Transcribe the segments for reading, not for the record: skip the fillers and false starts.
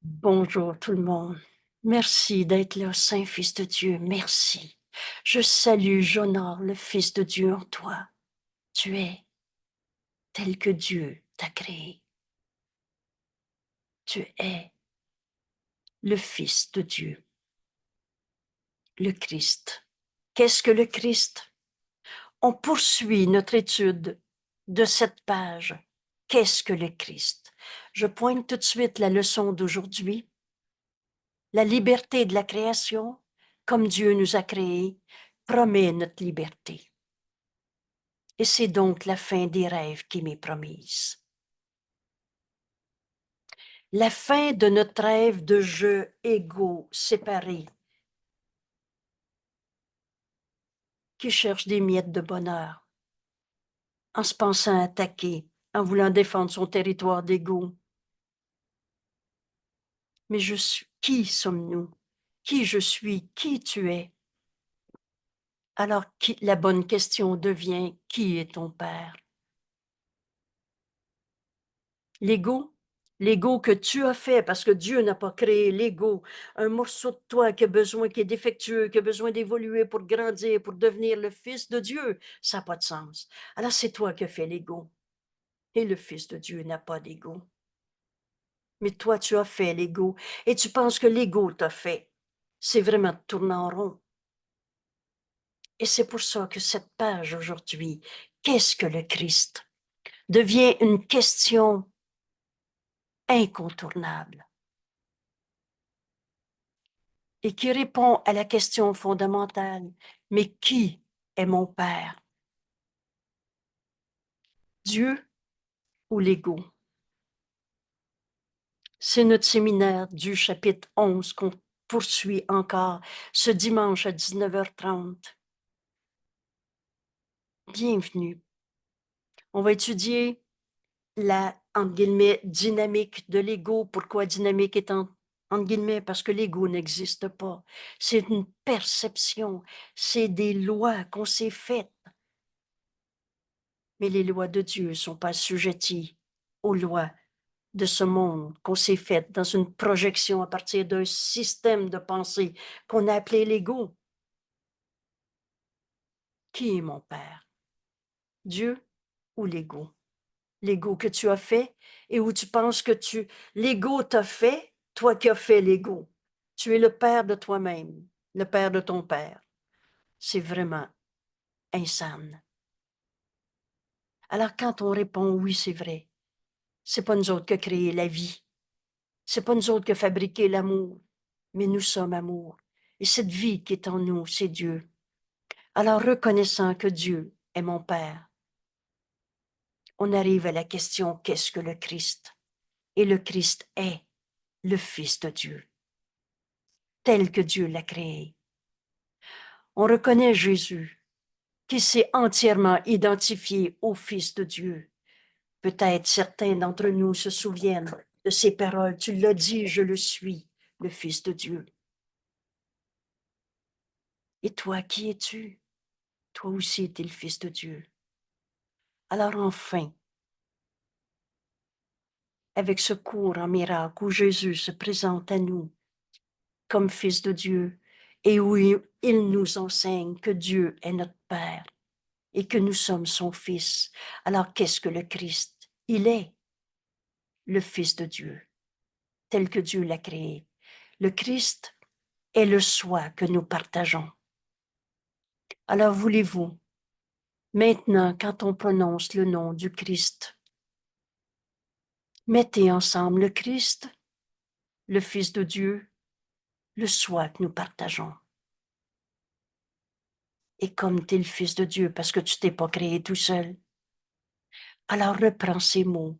Bonjour tout le monde. Merci d'être là, Saint-Fils de Dieu. Merci. Je salue, j'honore le Fils de Dieu en toi. Tu es tel que Dieu t'a créé. Tu es le Fils de Dieu, le Christ. Qu'est-ce que le Christ? On poursuit notre étude de cette page. Qu'est-ce que le Christ? Je pointe tout de suite la leçon d'aujourd'hui. La liberté de la création, comme Dieu nous a créés, promet notre liberté. Et c'est donc la fin des rêves qui m'est promise. La fin de notre rêve de jeux égaux, séparés, qui cherchent des miettes de bonheur, en se pensant attaquer, en voulant défendre son territoire d'ego. Mais qui sommes-nous? Qui je suis? Qui tu es? Alors, la bonne question devient, qui est ton père? L'ego? L'ego que tu as fait, parce que Dieu n'a pas créé l'ego, un morceau de toi qui a besoin, qui est défectueux, qui a besoin d'évoluer pour grandir, pour devenir le Fils de Dieu, ça n'a pas de sens. Alors c'est toi qui as fait l'ego. Et le Fils de Dieu n'a pas d'ego. Mais toi, tu as fait l'ego, et tu penses que l'ego t'a fait. C'est vraiment tourner en rond. Et c'est pour ça que cette page aujourd'hui, qu'est-ce que le Christ, devient une question incontournable et qui répond à la question fondamentale, mais qui est mon Père? Dieu ou l'ego? C'est notre séminaire du chapitre 11 qu'on poursuit encore ce dimanche à 19h30. Bienvenue. On va étudier la, entre guillemets, dynamique de l'ego. Pourquoi dynamique est entre guillemets? Parce que l'ego n'existe pas. C'est une perception, c'est des lois qu'on s'est faites. Mais les lois de Dieu ne sont pas assujetties aux lois de ce monde qu'on s'est faites dans une projection à partir d'un système de pensée qu'on a appelé l'ego. Qui est mon Père? Dieu ou l'ego? L'ego que tu as fait et où tu penses que l'ego t'a fait, toi qui as fait l'ego. Tu es le père de toi-même, le père de ton père. C'est vraiment insane. Alors quand on répond oui, c'est vrai, c'est pas nous autres qui avons créé la vie. C'est pas nous autres qui avons fabriqué l'amour, mais nous sommes amour. Et cette vie qui est en nous, c'est Dieu. Alors reconnaissant que Dieu est mon Père, on arrive à la question qu'est-ce que le Christ? Et le Christ est le Fils de Dieu, tel que Dieu l'a créé. On reconnaît Jésus, qui s'est entièrement identifié au Fils de Dieu. Peut-être certains d'entre nous se souviennent de ces paroles. Tu l'as dit, je le suis, le Fils de Dieu. Et toi, qui es-tu? Toi aussi, tu es le Fils de Dieu. Alors enfin, avec ce cours en miracle où Jésus se présente à nous comme Fils de Dieu et où il nous enseigne que Dieu est notre Père et que nous sommes son Fils. Alors qu'est-ce que le Christ? Il est le Fils de Dieu, tel que Dieu l'a créé. Le Christ est le soi que nous partageons. Alors voulez-vous, maintenant, quand on prononce le nom du Christ, mettez ensemble le Christ, le Fils de Dieu, le soi que nous partageons. Et comme tu es le Fils de Dieu parce que tu t'es pas créé tout seul, alors reprends ces mots.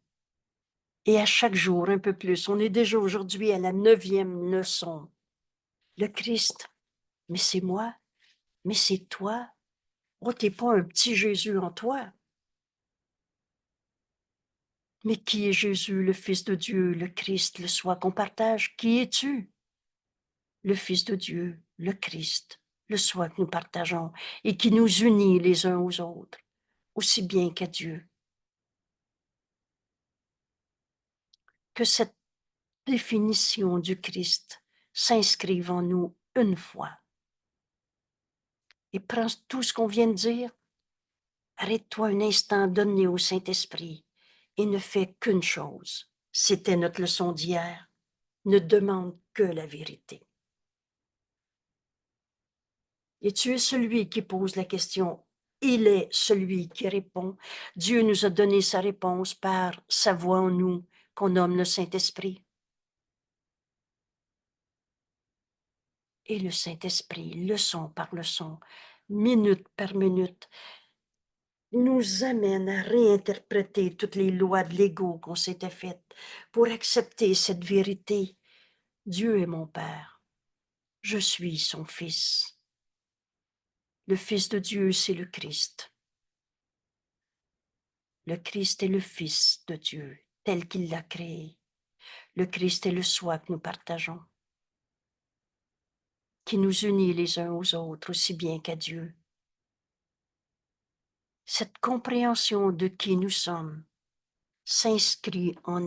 Et à chaque jour, un peu plus, on est déjà aujourd'hui à la 9e leçon. Le Christ, mais c'est moi, mais c'est toi. Oh, t'es pas un petit Jésus en toi. Mais qui est Jésus, le Fils de Dieu, le Christ, le soi qu'on partage? Qui es-tu? Le Fils de Dieu, le Christ, le soi que nous partageons et qui nous unit les uns aux autres, aussi bien qu'à Dieu. Que cette définition du Christ s'inscrive en nous une fois. Et prends tout ce qu'on vient de dire, arrête-toi un instant, donne-le au Saint-Esprit et ne fais qu'une chose. C'était notre leçon d'hier. Ne demande que la vérité. Et tu es celui qui pose la question. Il est celui qui répond. Dieu nous a donné sa réponse par sa voix en nous, qu'on nomme le Saint-Esprit. Et le Saint-Esprit, leçon par leçon, minute par minute, nous amène à réinterpréter toutes les lois de l'ego qu'on s'était faites pour accepter cette vérité. Dieu est mon Père. Je suis son Fils. Le Fils de Dieu, c'est le Christ. Le Christ est le Fils de Dieu, tel qu'il l'a créé. Le Christ est le soi que nous partageons, qui nous unit les uns aux autres aussi bien qu'à Dieu. Cette compréhension de qui nous sommes s'inscrit en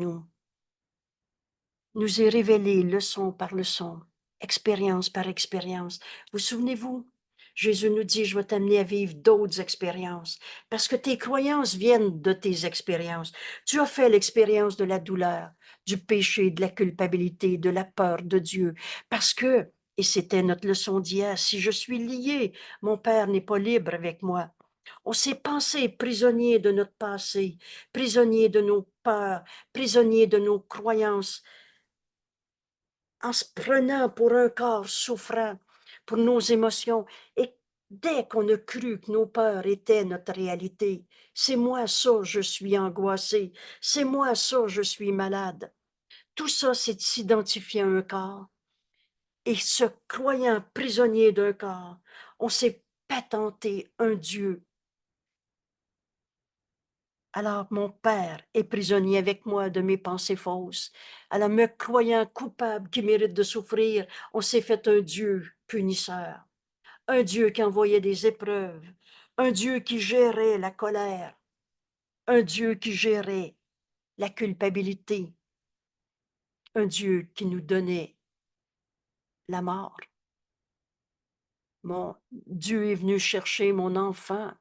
nous est révélée leçon par leçon, expérience par expérience. Vous souvenez-vous? Jésus nous dit, je vais t'amener à vivre d'autres expériences, parce que tes croyances viennent de tes expériences. Tu as fait l'expérience de la douleur, du péché, de la culpabilité, de la peur de Dieu, parce que, et c'était notre leçon d'hier, si je suis lié, mon Père n'est pas libre avec moi. On s'est pensé prisonnier de notre passé, prisonnier de nos peurs, prisonnier de nos croyances, en se prenant pour un corps souffrant, pour nos émotions. Et dès qu'on a cru que nos peurs étaient notre réalité, c'est moi ça, je suis angoissé, c'est moi ça, je suis malade. Tout ça, c'est s'identifier à un corps. Et se croyant prisonnier d'un corps, on s'est patenté un Dieu. Alors mon Père est prisonnier avec moi de mes pensées fausses. Alors me croyant coupable qui mérite de souffrir, on s'est fait un Dieu punisseur, un Dieu qui envoyait des épreuves, un Dieu qui gérait la colère, un Dieu qui gérait la culpabilité, un Dieu qui nous donnait la mort. Mon Dieu est venu chercher mon enfant.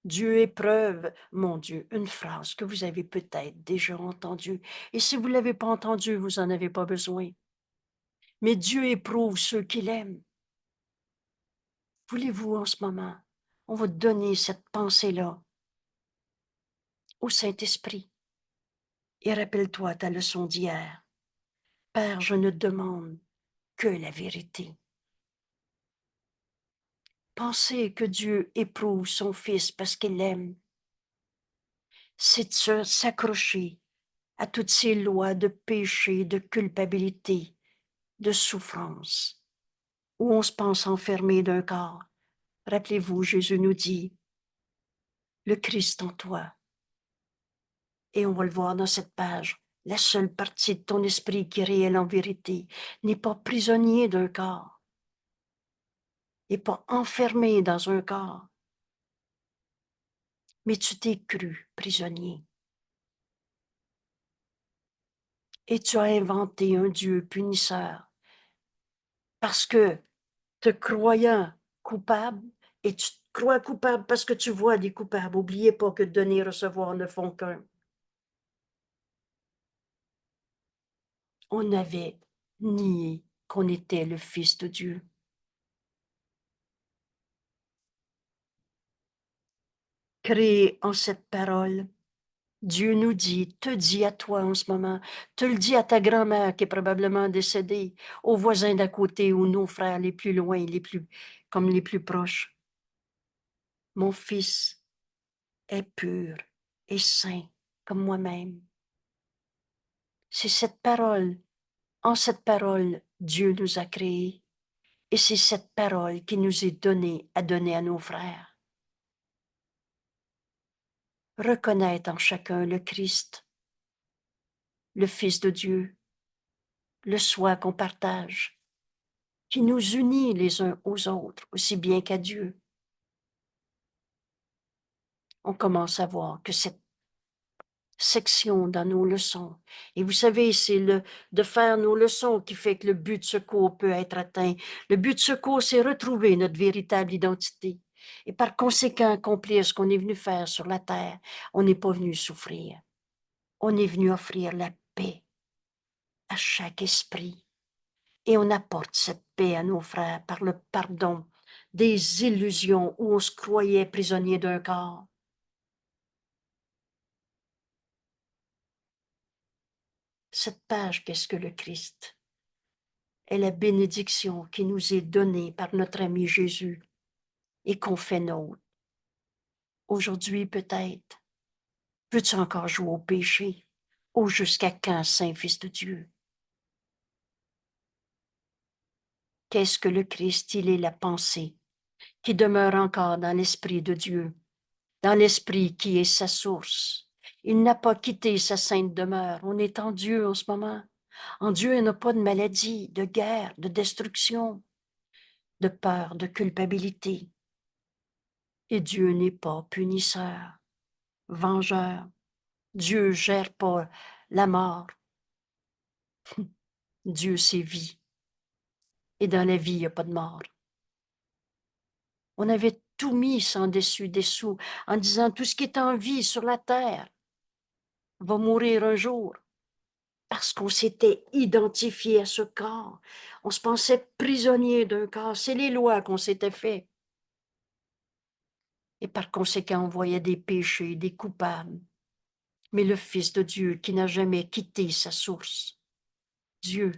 Dieu éprouve, mon Dieu, une phrase que vous avez peut-être déjà entendue. Et si vous ne l'avez pas entendue, vous n'en avez pas besoin. Mais Dieu éprouve ceux qu'il aime. Voulez-vous en ce moment, on va donner cette pensée-là au Saint-Esprit. Et rappelle-toi ta leçon d'hier. Père, je ne demande que la vérité. Pensez que Dieu éprouve son Fils parce qu'il l'aime. C'est de s'accrocher à toutes ces lois de péché, de culpabilité, de souffrance, où on se pense enfermé d'un corps. Rappelez-vous, Jésus nous dit, le Christ en toi. Et on va le voir dans cette page. La seule partie de ton esprit qui est réelle en vérité n'est pas prisonnier d'un corps, n'est pas enfermé dans un corps, mais tu t'es cru prisonnier. Et tu as inventé un Dieu punisseur parce que te croyant coupable, et tu te crois coupable parce que tu vois des coupables. N'oubliez pas que donner et recevoir ne font qu'un. On avait nié qu'on était le Fils de Dieu. Créé en cette parole, Dieu nous dit, te dit à toi en ce moment, te le dit à ta grand-mère qui est probablement décédée, aux voisins d'à côté ou nos frères les plus loin, comme les plus proches. Mon fils est pur et saint comme moi-même. C'est cette parole, en cette parole, Dieu nous a créés et c'est cette parole qui nous est donnée à donner à nos frères. Reconnaître en chacun le Christ, le Fils de Dieu, le soi qu'on partage, qui nous unit les uns aux autres, aussi bien qu'à Dieu. On commence à voir que cette section dans nos leçons. Et vous savez, c'est de faire nos leçons qui fait que le but de secours peut être atteint. Le but de secours, c'est retrouver notre véritable identité. Et par conséquent, accomplir ce qu'on est venu faire sur la terre. On n'est pas venu souffrir. On est venu offrir la paix à chaque esprit. Et on apporte cette paix à nos frères par le pardon des illusions où on se croyait prisonnier d'un corps. Cette page, qu'est-ce que le Christ? Est la bénédiction qui nous est donnée par notre ami Jésus et qu'on fait nôtre. Aujourd'hui, peut-être, peux-tu encore jouer au péché? Ou jusqu'à quand, Saint-Fils de Dieu? Qu'est-ce que le Christ? Il est la pensée qui demeure encore dans l'Esprit de Dieu, dans l'Esprit qui est sa source. Il n'a pas quitté sa sainte demeure. On est en Dieu en ce moment. En Dieu, il n'y a pas de maladie, de guerre, de destruction, de peur, de culpabilité. Et Dieu n'est pas punisseur, vengeur. Dieu gère pas la mort. Dieu, c'est vie. Et dans la vie, il n'y a pas de mort. On avait tout mis sans dessus dessous en disant tout ce qui est en vie sur la terre va mourir un jour. Parce qu'on s'était identifié à ce corps. On se pensait prisonnier d'un corps. C'est les lois qu'on s'était fait. Et par conséquent, on voyait des péchés, des coupables. Mais le Fils de Dieu qui n'a jamais quitté sa source, Dieu,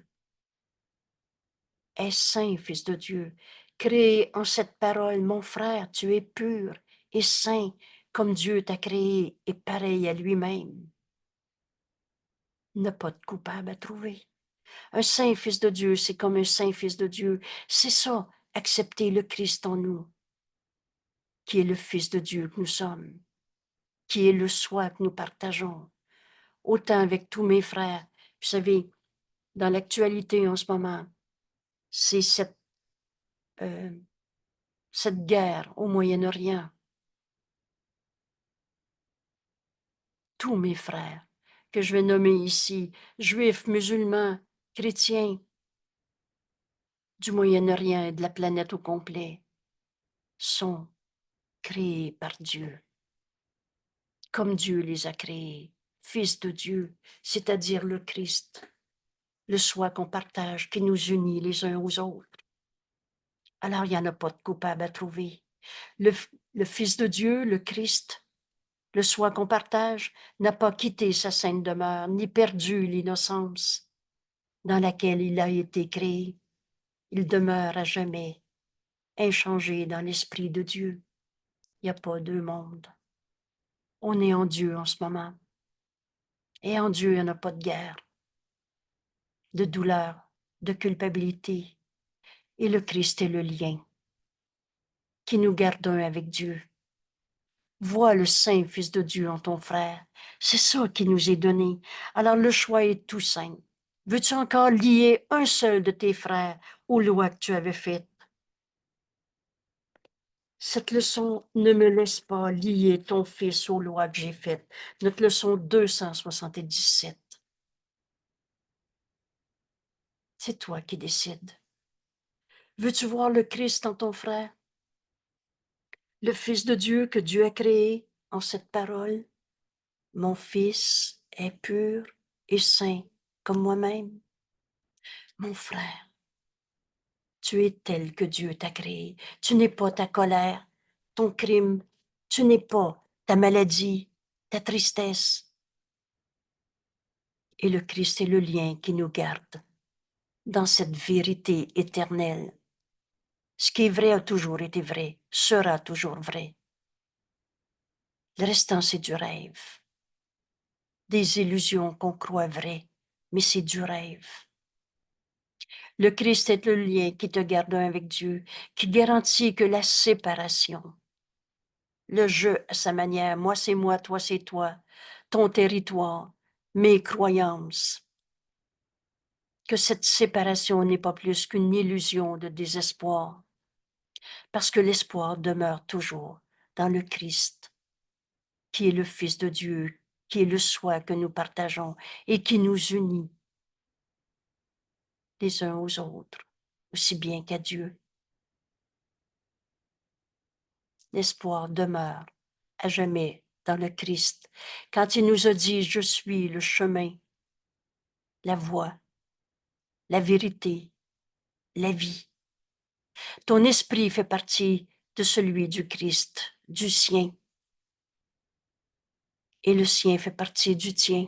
est saint, Fils de Dieu, créé en cette parole, mon frère, tu es pur et saint, comme Dieu t'a créé et pareil à lui-même. Il n'a pas de coupable à trouver. Un saint Fils de Dieu, c'est comme un saint Fils de Dieu. C'est ça, accepter le Christ en nous, qui est le Fils de Dieu que nous sommes, qui est le soi que nous partageons, autant avec tous mes frères. Vous savez, dans l'actualité en ce moment, c'est euh, cette guerre au Moyen-Orient. Tous mes frères que je vais nommer ici, juifs, musulmans, chrétiens, du Moyen-Orient et de la planète au complet, sont créés par Dieu, comme Dieu les a créés, fils de Dieu, c'est-à-dire le Christ, le soi qu'on partage, qui nous unit les uns aux autres. Alors, il n'y en a pas de coupable à trouver. Le, le Fils de Dieu, le Christ, le soi qu'on partage, n'a pas quitté sa sainte demeure, ni perdu l'innocence dans laquelle il a été créé. Il demeure à jamais, inchangé dans l'Esprit de Dieu. Il n'y a pas deux mondes. On est en Dieu en ce moment. Et en Dieu, il n'y en a pas de guerre, de douleur, de culpabilité. Et le Christ est le lien qui nous garde un avec Dieu. Vois le Saint Fils de Dieu en ton frère. C'est ça qui nous est donné. Alors le choix est tout simple. Veux-tu encore lier un seul de tes frères aux lois que tu avais faites? Cette leçon ne me laisse pas lier ton fils aux lois que j'ai faites. Notre leçon 277. C'est toi qui décides. Veux-tu voir le Christ en ton frère? Le Fils de Dieu que Dieu a créé en cette parole? Mon fils est pur et saint comme moi-même. Mon frère, tu es tel que Dieu t'a créé. Tu n'es pas ta colère, ton crime. Tu n'es pas ta maladie, ta tristesse. Et le Christ est le lien qui nous garde dans cette vérité éternelle. Ce qui est vrai a toujours été vrai, sera toujours vrai. Le restant, c'est du rêve. Des illusions qu'on croit vraies, mais c'est du rêve. Le Christ est le lien qui te garde un avec Dieu, qui garantit que la séparation, le jeu à sa manière, moi c'est moi, toi c'est toi, ton territoire, mes croyances, que cette séparation n'est pas plus qu'une illusion de désespoir, parce que l'espoir demeure toujours dans le Christ, qui est le Fils de Dieu, qui est le soi que nous partageons et qui nous unit les uns aux autres, aussi bien qu'à Dieu. L'espoir demeure à jamais dans le Christ, quand il nous a dit, je suis le chemin, la voie, la vérité, la vie. Ton esprit fait partie de celui du Christ, du sien, et le sien fait partie du tien.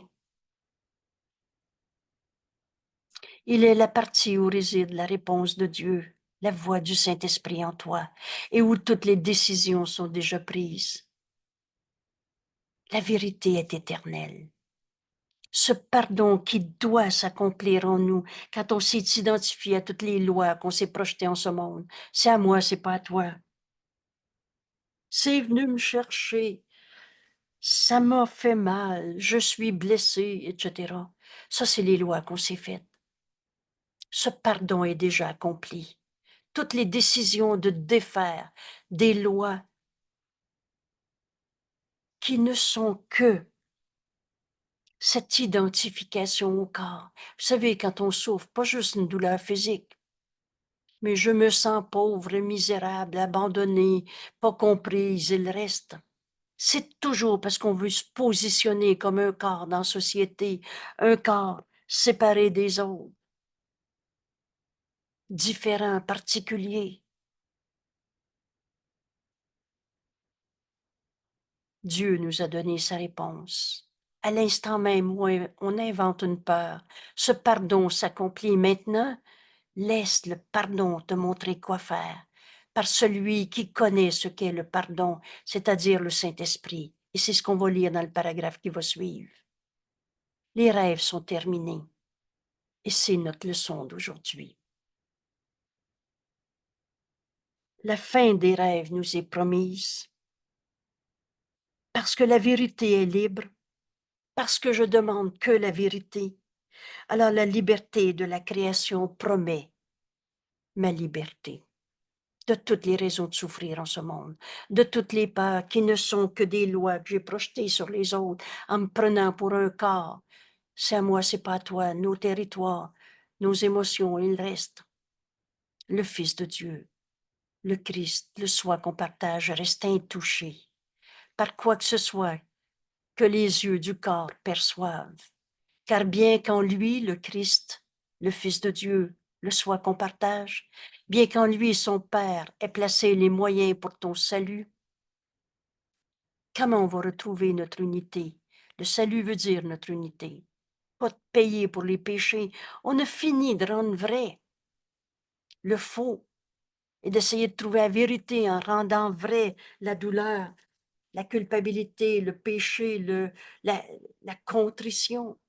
Il est la partie où réside la réponse de Dieu, la voix du Saint-Esprit en toi, et où toutes les décisions sont déjà prises. La vérité est éternelle. Ce pardon qui doit s'accomplir en nous quand on s'est identifié à toutes les lois qu'on s'est projetées en ce monde. C'est à moi, c'est pas à toi. C'est venu me chercher. Ça m'a fait mal. Je suis blessé, etc. Ça, c'est les lois qu'on s'est faites. Ce pardon est déjà accompli. Toutes les décisions de défaire des lois qui ne sont que cette identification au corps. Vous savez, quand on souffre, pas juste une douleur physique, mais je me sens pauvre, misérable, abandonnée, pas comprise, et le reste. C'est toujours parce qu'on veut se positionner comme un corps dans la société, un corps séparé des autres, différent, particulier. Dieu nous a donné sa réponse. À l'instant même où on invente une peur, ce pardon s'accomplit maintenant. Laisse le pardon te montrer quoi faire, par celui qui connaît ce qu'est le pardon, c'est-à-dire le Saint-Esprit. Et c'est ce qu'on va lire dans le paragraphe qui va suivre. Les rêves sont terminés. Et c'est notre leçon d'aujourd'hui. La fin des rêves nous est promise. Parce que la vérité est libre, parce que je demande que la vérité, alors la liberté de la création promet ma liberté de toutes les raisons de souffrir en ce monde, de toutes les peurs qui ne sont que des lois que j'ai projetées sur les autres en me prenant pour un corps. C'est à moi, c'est pas à toi, nos territoires, nos émotions, il reste. Le Fils de Dieu, le Christ, le soi qu'on partage reste intouché par quoi que ce soit que les yeux du corps perçoivent. Car bien qu'en lui, le Christ, le Fils de Dieu, le soi qu'on partage, bien qu'en lui, son Père ait placé les moyens pour ton salut, comment on va retrouver notre unité? Le salut veut dire notre unité. Pas de payer pour les péchés. On a fini de rendre vrai le faux et d'essayer de trouver la vérité en rendant vrai la douleur, la culpabilité, le péché, la contrition.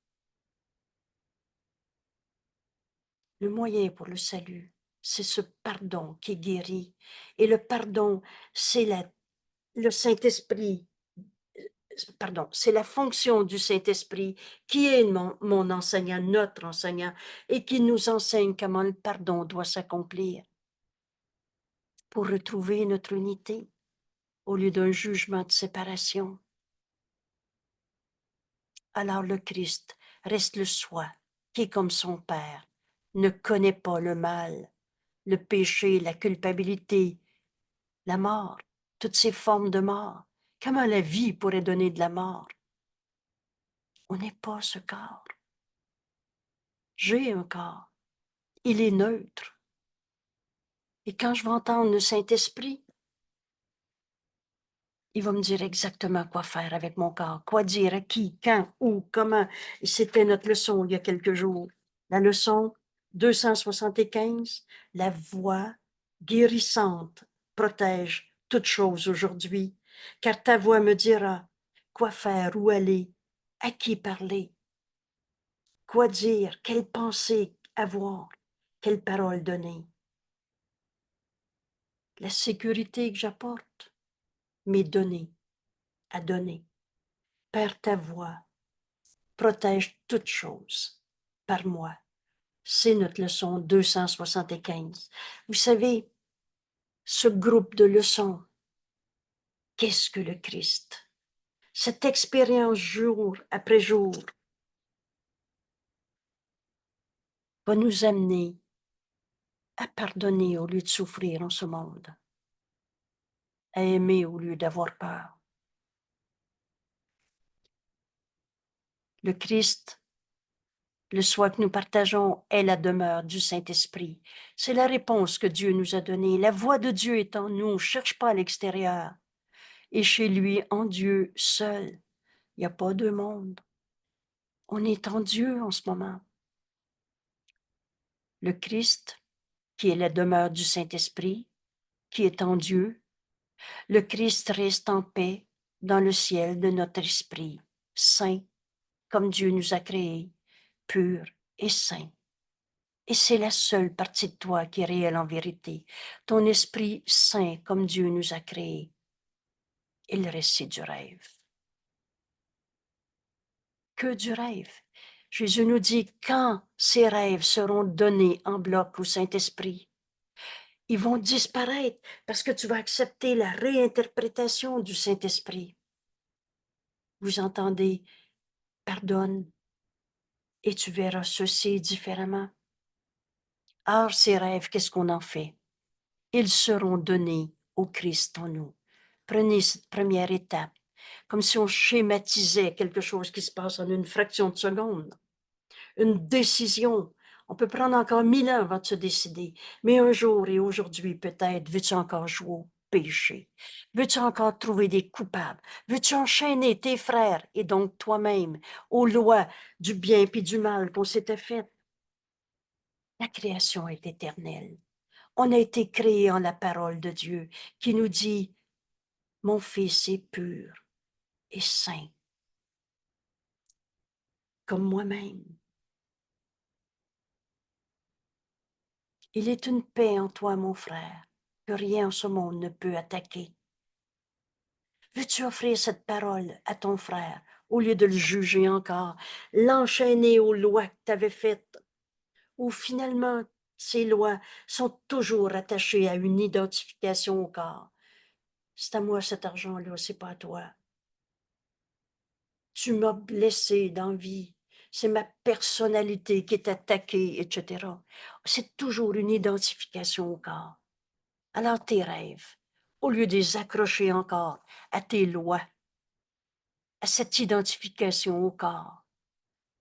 Le moyen pour le salut, c'est ce pardon qui guérit. Et le pardon, c'est le Saint-Esprit, pardon, c'est la fonction du Saint-Esprit qui est mon enseignant, notre enseignant, et qui nous enseigne comment le pardon doit s'accomplir pour retrouver notre unité au lieu d'un jugement de séparation. Alors le Christ reste le soi, qui est comme son Père, ne connaît pas le mal, le péché, la culpabilité, la mort, toutes ces formes de mort. Comment la vie pourrait donner de la mort? On n'est pas ce corps. J'ai un corps. Il est neutre. Et quand je vais entendre le Saint-Esprit, il va me dire exactement quoi faire avec mon corps, quoi dire à qui, quand, où, comment. Et c'était notre leçon il y a quelques jours. La leçon 275, la voix guérissante protège toute chose aujourd'hui, car ta voix me dira quoi faire, où aller, à qui parler, quoi dire, quelle pensée avoir, quelle parole donner. La sécurité que j'apporte m'est donnée à donner. Père, ta voix protège toute chose par moi. C'est notre leçon 275. Vous savez, ce groupe de leçons, qu'est-ce que le Christ? cette expérience jour après jour va nous amener à pardonner au lieu de souffrir en ce monde, à aimer au lieu d'avoir peur. Le Christ, le soi que nous partageons, est la demeure du Saint-Esprit. C'est la réponse que Dieu nous a donnée. La voix de Dieu est en nous, on ne cherche pas à l'extérieur. Et chez lui, en Dieu seul, il n'y a pas de monde. On est en Dieu en ce moment. Le Christ, qui est la demeure du Saint-Esprit, qui est en Dieu, le Christ reste en paix dans le ciel de notre esprit, saint, comme Dieu nous a créés, pur et saint. Et c'est la seule partie de toi qui est réelle en vérité, ton esprit saint comme Dieu nous a créés. Et le reste, c'est du rêve. Que du rêve. Jésus nous dit, quand ces rêves seront donnés en bloc au Saint-Esprit, ils vont disparaître parce que tu vas accepter la réinterprétation du Saint-Esprit. Vous entendez, pardonne, et tu verras ceci différemment. Or, ces rêves, qu'est-ce qu'on en fait? Ils seront donnés au Christ en nous. Prenez cette première étape, comme si on schématisait quelque chose qui se passe en une fraction de seconde. Une décision. On peut prendre encore 1000 ans avant de se décider. Mais un jour et aujourd'hui, peut-être, veux-tu encore jouer au péché? Veux-tu encore trouver des coupables? Veux-tu enchaîner tes frères et donc toi-même aux lois du bien puis du mal qu'on s'était fait? La création est éternelle. On a été créé en la parole de Dieu qui nous dit, mon fils est pur et saint, comme moi-même. Il est une paix en toi, mon frère, que rien en ce monde ne peut attaquer. Veux-tu offrir cette parole à ton frère au lieu de le juger encore, l'enchaîner aux lois que tu avais faites, où finalement ces lois sont toujours attachées à une identification au corps. C'est à moi cet argent-là, c'est pas à toi. Tu m'as blessé dans vie. C'est ma personnalité qui est attaquée, etc. C'est toujours une identification au corps. Alors tes rêves, au lieu de les accrocher encore à tes lois, à cette identification au corps,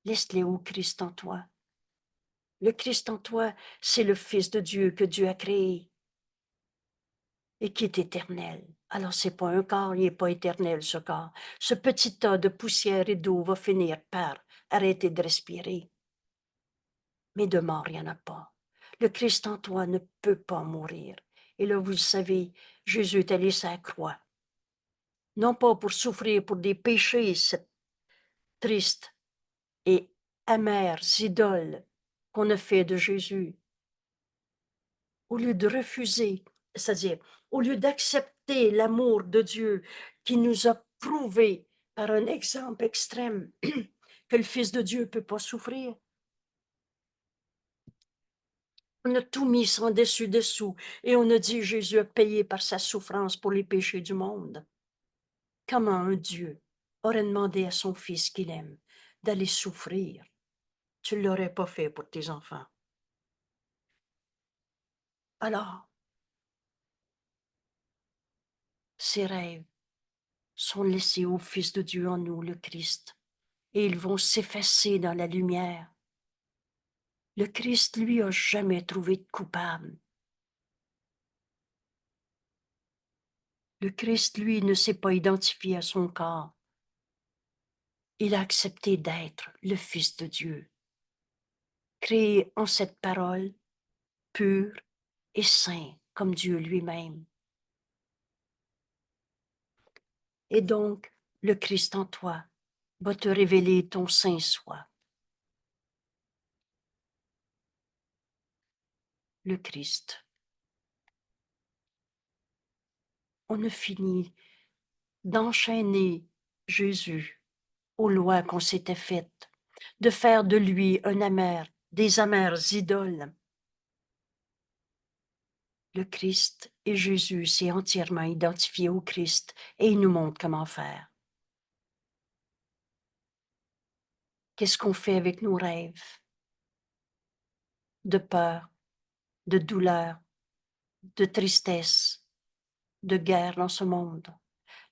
laisse-les au Christ en toi. Le Christ en toi, c'est le Fils de Dieu que Dieu a créé et qui est éternel. Alors c'est pas un corps, il n'est pas éternel ce corps. Ce petit tas de poussière et d'eau va finir par arrêter de respirer. Mais de mort, il n'y en a pas. Le Christ en toi ne peut pas mourir. Et là, vous le savez, Jésus est allé sur la croix. Non pas pour souffrir pour des péchés, cette triste et amères idoles qu'on a fait de Jésus. Au lieu de refuser, c'est-à-dire, au lieu d'accepter l'amour de Dieu qui nous a prouvé par un exemple extrême que le Fils de Dieu ne peut pas souffrir, on a tout mis sans dessus-dessous et on a dit Jésus a payé par sa souffrance pour les péchés du monde. Comment un Dieu aurait demandé à son Fils qu'il aime d'aller souffrir? Tu ne l'aurais pas fait pour tes enfants. Alors, ces rêves sont laissés au Fils de Dieu en nous, le Christ, et ils vont s'effacer dans la lumière. Le Christ, lui, a jamais trouvé de coupable. Le Christ, lui, ne s'est pas identifié à son corps. Il a accepté d'être le Fils de Dieu, créé en cette parole, pur et saint, comme Dieu lui-même. Et donc, le Christ en toi va te révéler ton saint soi. Le Christ. On a fini d'enchaîner Jésus aux lois qu'on s'était faites, de faire de lui un amer, des amères idoles. Le Christ et Jésus s'est entièrement identifié au Christ et il nous montre comment faire. Qu'est-ce qu'on fait avec nos rêves de peur, de douleur, de tristesse, de guerre dans ce monde?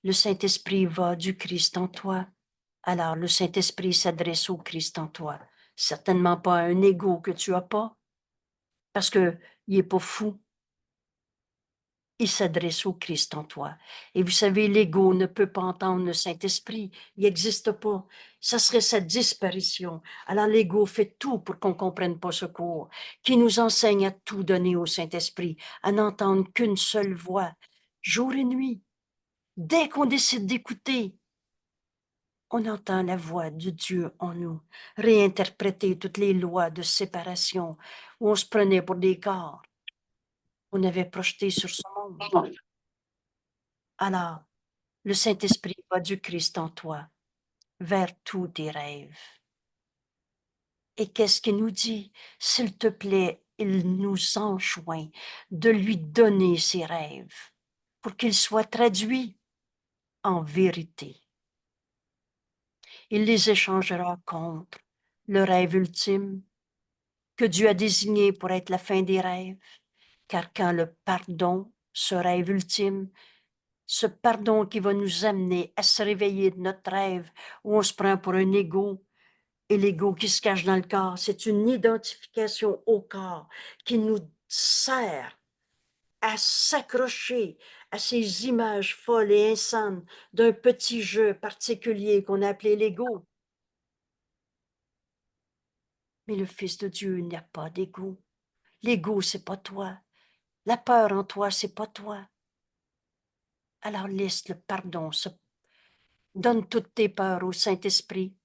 Le Saint-Esprit va du Christ en toi. Alors, le Saint-Esprit s'adresse au Christ en toi. Certainement pas à un ego que tu as pas, parce que il est pas fou. Il s'adresse au Christ en toi. Et vous savez, l'ego ne peut pas entendre le Saint-Esprit. Il n'existe pas. Ça serait sa disparition. Alors l'ego fait tout pour qu'on comprenne pas ce cours, qui nous enseigne à tout donner au Saint-Esprit, à n'entendre qu'une seule voix, jour et nuit. Dès qu'on décide d'écouter, on entend la voix de Dieu en nous, réinterpréter toutes les lois de séparation où on se prenait pour des corps. On avait projeté sur ce monde. Alors, le Saint-Esprit va du Christ en toi, vers tous tes rêves. Et qu'est-ce qu'il nous dit? S'il te plaît, il nous enjoint de lui donner ses rêves pour qu'ils soient traduits en vérité. Il les échangera contre le rêve ultime que Dieu a désigné pour être la fin des rêves, car quand le pardon, ce rêve ultime, ce pardon qui va nous amener à se réveiller de notre rêve où on se prend pour un égo, et l'ego qui se cache dans le corps, c'est une identification au corps qui nous sert à s'accrocher à ces images folles et insanes d'un petit jeu particulier qu'on a appelé l'ego. Mais le Fils de Dieu n'a pas d'ego. L'ego, c'est pas toi. La peur en toi, c'est pas toi. Alors laisse le pardon, donne toutes tes peurs au Saint-Esprit.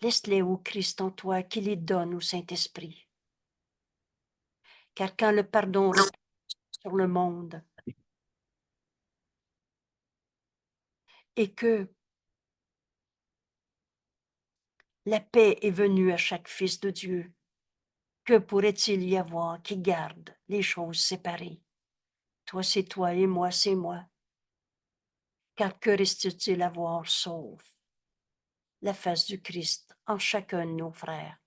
Laisse-les au Christ en toi qui les donne au Saint-Esprit. Car quand le pardon repose sur le monde et que la paix est venue à chaque fils de Dieu, que pourrait-il y avoir qui garde les choses séparées? Toi, c'est toi et moi, c'est moi. Car que reste-t-il à voir sauf la face du Christ en chacun de nos frères?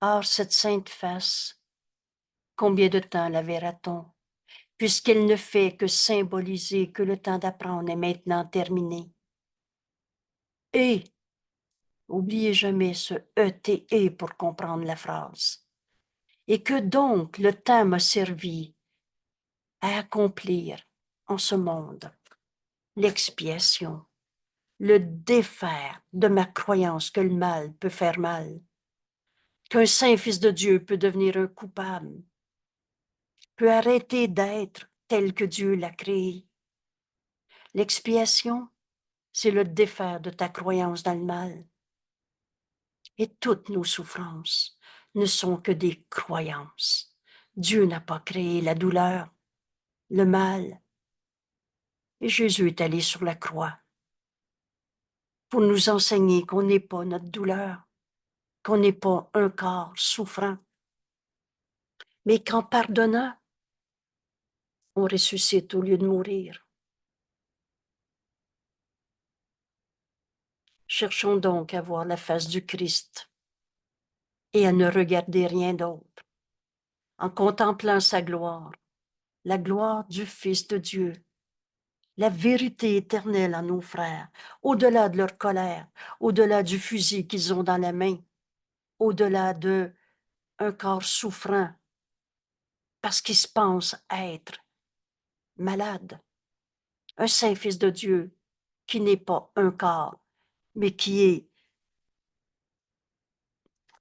Or, cette sainte face, combien de temps la verra-t-on, puisqu'elle ne fait que symboliser que le temps d'apprendre est maintenant terminé? Et, oubliez jamais ce ETE pour comprendre la phrase. Et que donc le temps m'a servi à accomplir en ce monde l'expiation, le défaire de ma croyance que le mal peut faire mal, qu'un saint fils de Dieu peut devenir un coupable, peut arrêter d'être tel que Dieu l'a créé. L'expiation, c'est le défaire de ta croyance dans le mal. Et toutes nos souffrances ne sont que des croyances. Dieu n'a pas créé la douleur, le mal. Et Jésus est allé sur la croix pour nous enseigner qu'on n'est pas notre douleur, qu'on n'est pas un corps souffrant, mais qu'en pardonnant, on ressuscite au lieu de mourir. Cherchons donc à voir la face du Christ et à ne regarder rien d'autre, en contemplant sa gloire, la gloire du Fils de Dieu, la vérité éternelle en nos frères, au-delà de leur colère, au-delà du fusil qu'ils ont dans la main, au-delà de un corps souffrant, parce qu'ils se pensent être malades. Un saint Fils de Dieu qui n'est pas un corps, mais qui est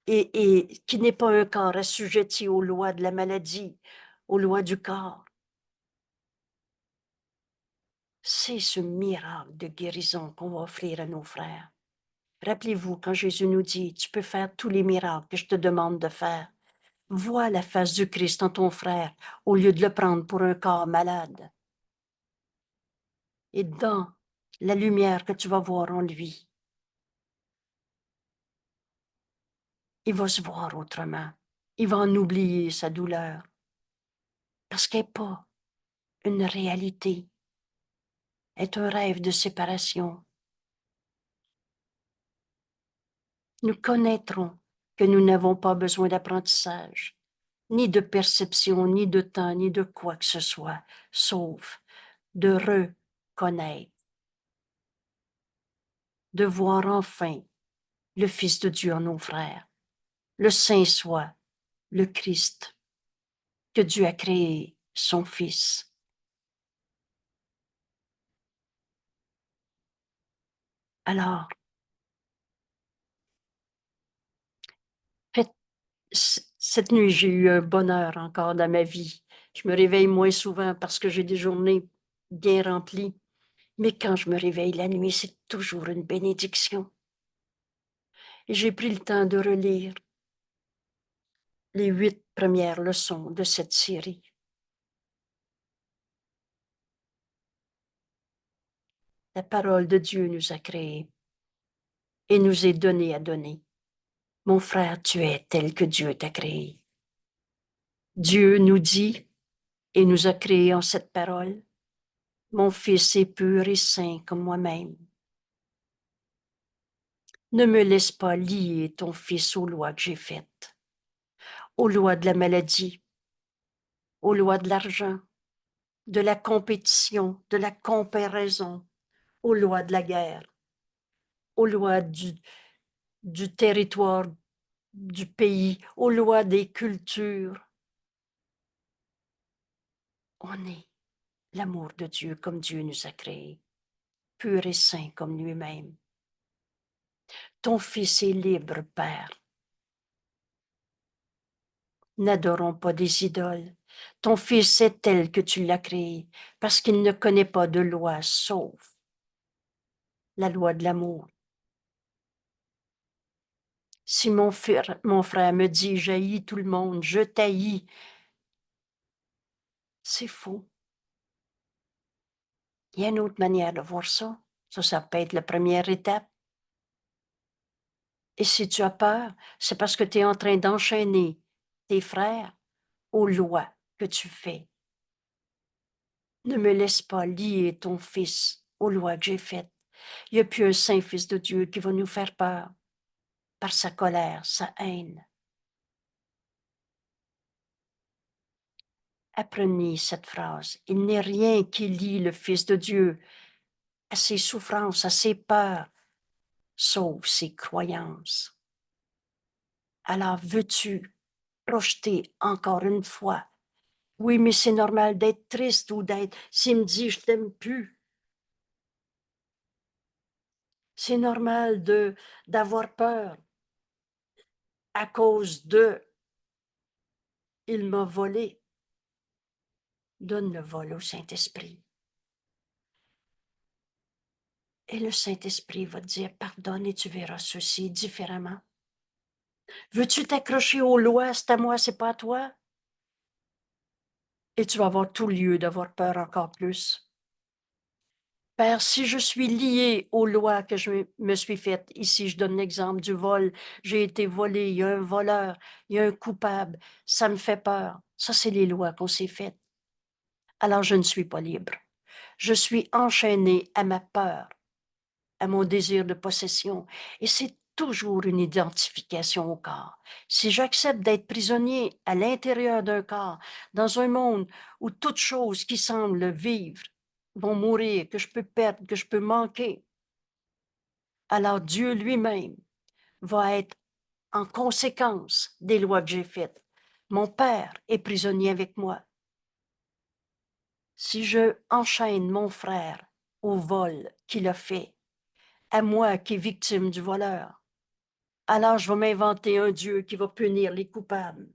et qui n'est pas un corps assujetti aux lois de la maladie, aux lois du corps. C'est ce miracle de guérison qu'on va offrir à nos frères. Rappelez-vous quand Jésus nous dit, tu peux faire tous les miracles que je te demande de faire. Vois la face du Christ en ton frère au lieu de le prendre pour un corps malade. Et dans la lumière que tu vas voir en lui, il va se voir autrement. Il va en oublier sa douleur parce qu'elle n'est pas une réalité, elle est un rêve de séparation. nous connaîtrons que nous n'avons pas besoin d'apprentissage, ni de perception, ni de temps, ni de quoi que ce soit, sauf de reconnaître, de voir enfin le Fils de Dieu en nos frères, le Saint soit, le Christ, que Dieu a créé, son Fils. Alors, faites cette nuit, j'ai eu un bonheur encore dans ma vie. Je me réveille moins souvent parce que j'ai des journées bien remplies. Mais quand je me réveille la nuit, c'est toujours une bénédiction. Et j'ai pris le temps de relire les 8 premières leçons de cette série. La parole de Dieu nous a créés et nous est donnée à donner. Mon frère, tu es tel que Dieu t'a créé. Dieu nous dit et nous a créés en cette parole. Mon fils est pur et saint comme moi-même. Ne me laisse pas lier ton fils aux lois que j'ai faites, aux lois de la maladie, aux lois de l'argent, de la compétition, de la comparaison, aux lois de la guerre, aux lois du territoire, du pays, aux lois des cultures. On est l'amour de Dieu comme Dieu nous a créés, pur et saint comme lui-même. Ton fils est libre, Père. N'adorons pas des idoles. Ton fils est tel que tu l'as créé, parce qu'il ne connaît pas de loi sauf la loi de l'amour. Si mon frère me dit, j'haïs tout le monde, je t'haïs, c'est faux. Il y a une autre manière de voir ça. Ça peut être la première étape. Et si tu as peur, c'est parce que tu es en train d'enchaîner tes frères aux lois que tu fais. Ne me laisse pas lier ton fils aux lois que j'ai faites. Il n'y a plus un saint fils de Dieu qui va nous faire peur par sa colère, sa haine. Apprenez cette phrase. Il n'est rien qui lie le Fils de Dieu à ses souffrances, à ses peurs, sauf ses croyances. Alors veux-tu projeter encore une fois? Oui, mais c'est normal d'être triste ou d'être, s'il me dit je t'aime plus. C'est normal d'avoir peur à cause de il m'a volé. Donne le vol au Saint-Esprit. Et le Saint-Esprit va te dire pardonne et tu verras ceci différemment. Veux-tu t'accrocher aux lois? C'est à moi, c'est pas à toi. Et tu vas avoir tout lieu d'avoir peur encore plus. Père, si je suis lié aux lois que je me suis faites, ici je donne l'exemple du vol, j'ai été volé, il y a un voleur, il y a un coupable, ça me fait peur. Ça, c'est les lois qu'on s'est faites. Alors je ne suis pas libre. Je suis enchaîné à ma peur, à mon désir de possession. Et c'est toujours une identification au corps. Si j'accepte d'être prisonnier à l'intérieur d'un corps, dans un monde où toutes choses qui semblent vivre vont mourir, que je peux perdre, que je peux manquer, alors Dieu lui-même va être en conséquence des lois que j'ai faites. Mon Père est prisonnier avec moi. Si je enchaîne mon frère au vol qu'il a fait, à moi qui est victime du voleur, alors je vais m'inventer un Dieu qui va punir les coupables.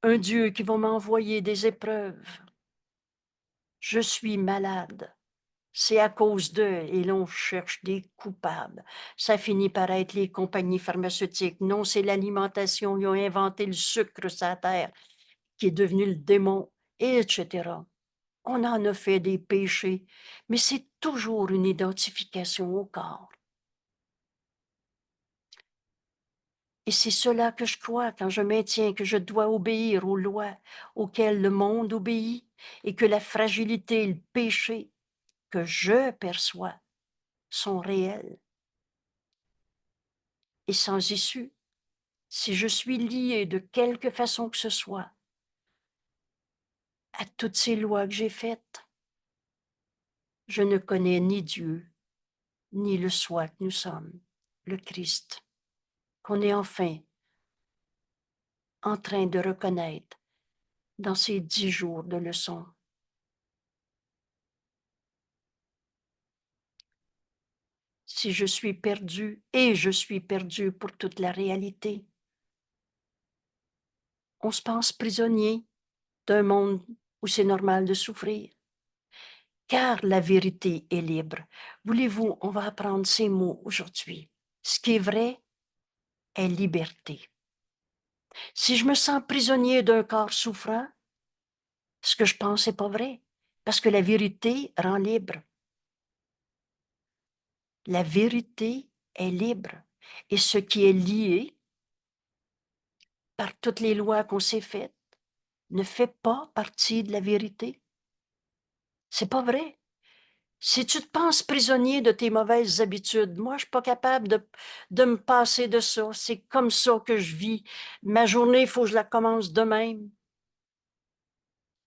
Un Dieu qui va m'envoyer des épreuves. Je suis malade. C'est à cause d'eux et l'on cherche des coupables. Ça finit par être les compagnies pharmaceutiques. Non, c'est l'alimentation. Ils ont inventé le sucre sur la terre qui est devenu le démon, etc. On en a fait des péchés, mais c'est toujours une identification au corps. Et c'est cela que je crois quand je maintiens que je dois obéir aux lois auxquelles le monde obéit et que la fragilité et le péché que je perçois sont réels. et sans issue, si je suis lié de quelque façon que ce soit à toutes ces lois que j'ai faites, je ne connais ni Dieu, ni le soi que nous sommes, le Christ, qu'on est enfin en train de reconnaître dans ces 10 jours de leçons. Si je suis perdu, et je suis perdu pour toute la réalité, on se pense prisonnier d'un monde où c'est normal de souffrir. Car la vérité est libre. Voulez-vous, on va apprendre ces mots aujourd'hui. Ce qui est vrai est liberté. Si je me sens prisonnier d'un corps souffrant, ce que je pense n'est pas vrai, parce que la vérité rend libre. La vérité est libre. Et ce qui est lié par toutes les lois qu'on s'est faites ne fait pas partie de la vérité. C'est pas vrai. Si tu te penses prisonnier de tes mauvaises habitudes, moi, je suis pas capable de me passer de ça. C'est comme ça que je vis. Ma journée, il faut que je la commence de même.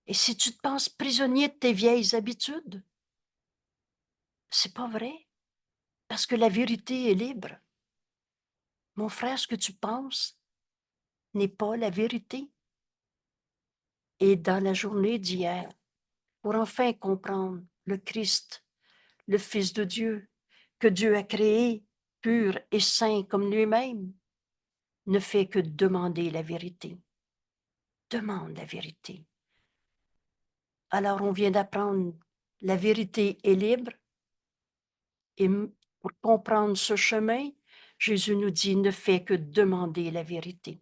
Et si tu te penses prisonnier de tes vieilles habitudes, c'est pas vrai, parce que la vérité est libre. Mon frère, ce que tu penses n'est pas la vérité. Et dans la journée d'hier, pour enfin comprendre le Christ, le Fils de Dieu, que Dieu a créé, pur et saint comme lui-même, ne fait que demander la vérité. Demande la vérité. Alors on vient d'apprendre la vérité est libre et pour comprendre ce chemin, Jésus nous dit ne fait que demander la vérité.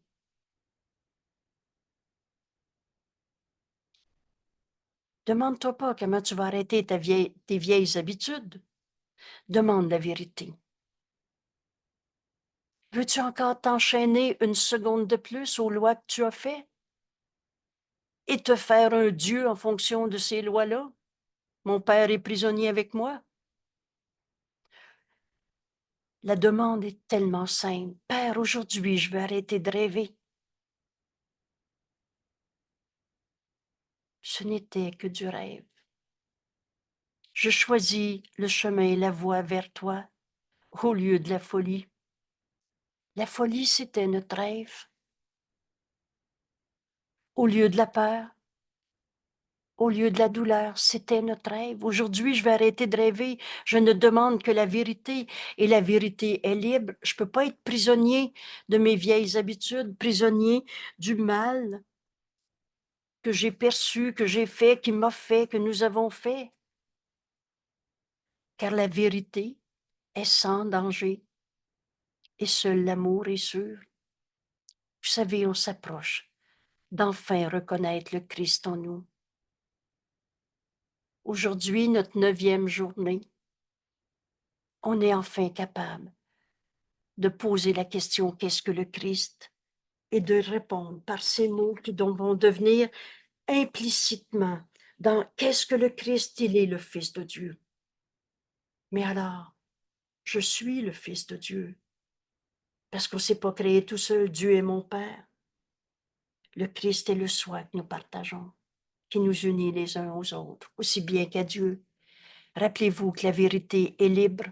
Demande-toi pas comment tu vas arrêter tes vieilles habitudes. Demande la vérité. Veux-tu encore t'enchaîner une seconde de plus aux lois que tu as faites et te faire un Dieu en fonction de ces lois-là? Mon Père est prisonnier avec moi. La demande est tellement simple. Père, aujourd'hui, je vais arrêter de rêver. Ce n'était que du rêve. Je choisis le chemin et la voie vers toi au lieu de la folie. La folie, c'était notre rêve. Au lieu de la peur, au lieu de la douleur, c'était notre rêve. Aujourd'hui, je vais arrêter de rêver. Je ne demande que la vérité et la vérité est libre. Je ne peux pas être prisonnier de mes vieilles habitudes, prisonnier du mal que j'ai perçu, que j'ai fait, qui m'a fait, que nous avons fait. Car la vérité est sans danger et seul l'amour est sûr. Vous savez, on s'approche d'enfin reconnaître le Christ en nous. Aujourd'hui, notre 9e journée, on est enfin capable de poser la question qu'est-ce que le Christ et de répondre par ces mots qui vont devenir implicitement dans qu'est-ce que le Christ, il est le Fils de Dieu. Mais alors, je suis le Fils de Dieu parce qu'on ne s'est pas créé tout seul, Dieu est mon Père. Le Christ est le soi que nous partageons, qui nous unit les uns aux autres, aussi bien qu'à Dieu. Rappelez-vous que la vérité est libre.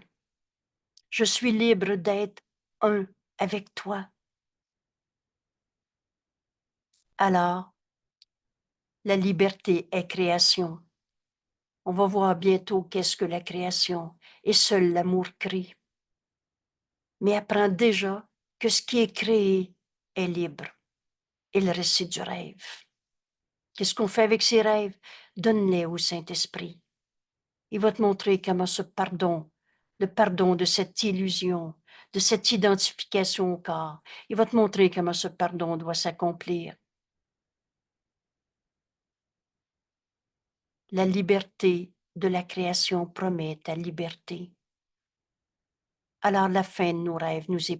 Je suis libre d'être un avec toi. Alors, la liberté est création. On va voir bientôt qu'est-ce que la création, et seul l'amour crée. Mais apprends déjà que ce qui est créé est libre. Et le reste, c'est du rêve. Qu'est-ce qu'on fait avec ces rêves? Donne-les au Saint-Esprit. Il va te montrer comment ce pardon, le pardon de cette illusion, de cette identification au corps, il va te montrer comment ce pardon doit s'accomplir. La liberté de la création promet ta liberté. Alors la fin de nos rêves nous est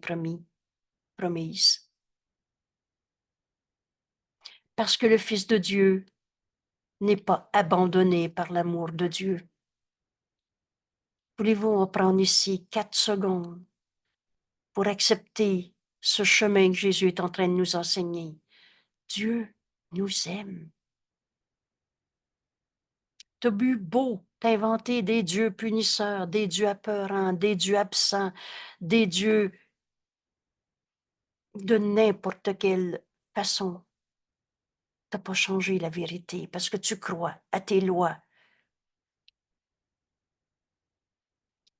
promise. Parce que le Fils de Dieu n'est pas abandonné par l'amour de Dieu. Voulez-vous en prendre ici 4 secondes pour accepter ce chemin que Jésus est en train de nous enseigner. Dieu nous aime. T'as bu beau t'inventer des dieux punisseurs, des dieux apeurants, des dieux absents, des dieux de n'importe quelle façon. T'as pas changé la vérité parce que tu crois à tes lois.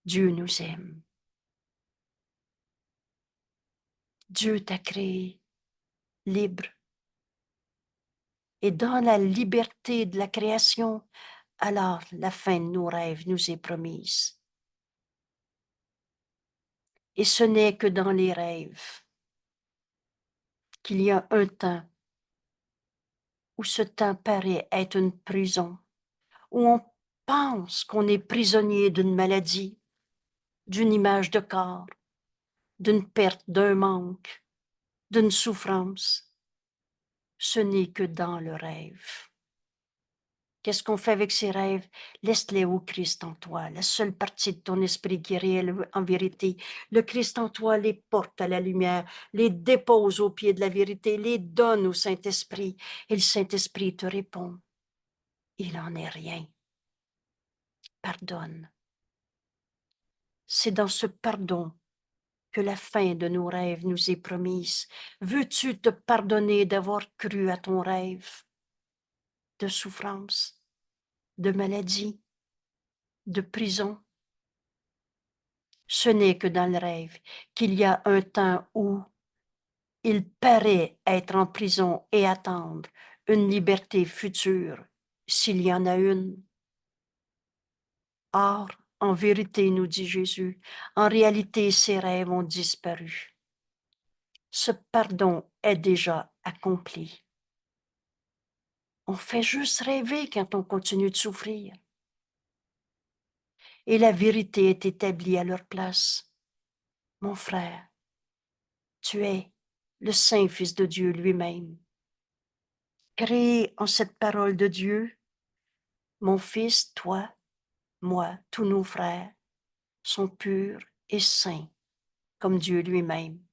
Dieu nous aime. Dieu t'a créé libre. Et dans la liberté de la création, alors la fin de nos rêves nous est promise. Et ce n'est que dans les rêves qu'il y a un temps où ce temps paraît être une prison, où on pense qu'on est prisonnier d'une maladie, d'une image de corps, d'une perte, d'un manque, d'une souffrance. Ce n'est que dans le rêve. Qu'est-ce qu'on fait avec ces rêves? Laisse-les au Christ en toi, la seule partie de ton esprit qui est réelle en vérité. Le Christ en toi les porte à la lumière, les dépose au pied de la vérité, les donne au Saint-Esprit. Et le Saint-Esprit te répond, il n'en est rien. Pardonne. C'est dans ce pardon que la fin de nos rêves nous est promise. Veux-tu te pardonner d'avoir cru à ton rêve de souffrance, de maladie, de prison? Ce n'est que dans le rêve qu'il y a un temps où il paraît être en prison et attendre une liberté future, s'il y en a une. Or, en vérité, nous dit Jésus, en réalité, ces rêves ont disparu. Ce pardon est déjà accompli. On fait juste rêver quand on continue de souffrir. Et la vérité est établie à leur place. Mon frère, tu es le Saint Fils de Dieu lui-même. Créé en cette parole de Dieu, mon Fils, toi, moi, tous nos frères sont purs et saints comme Dieu lui-même.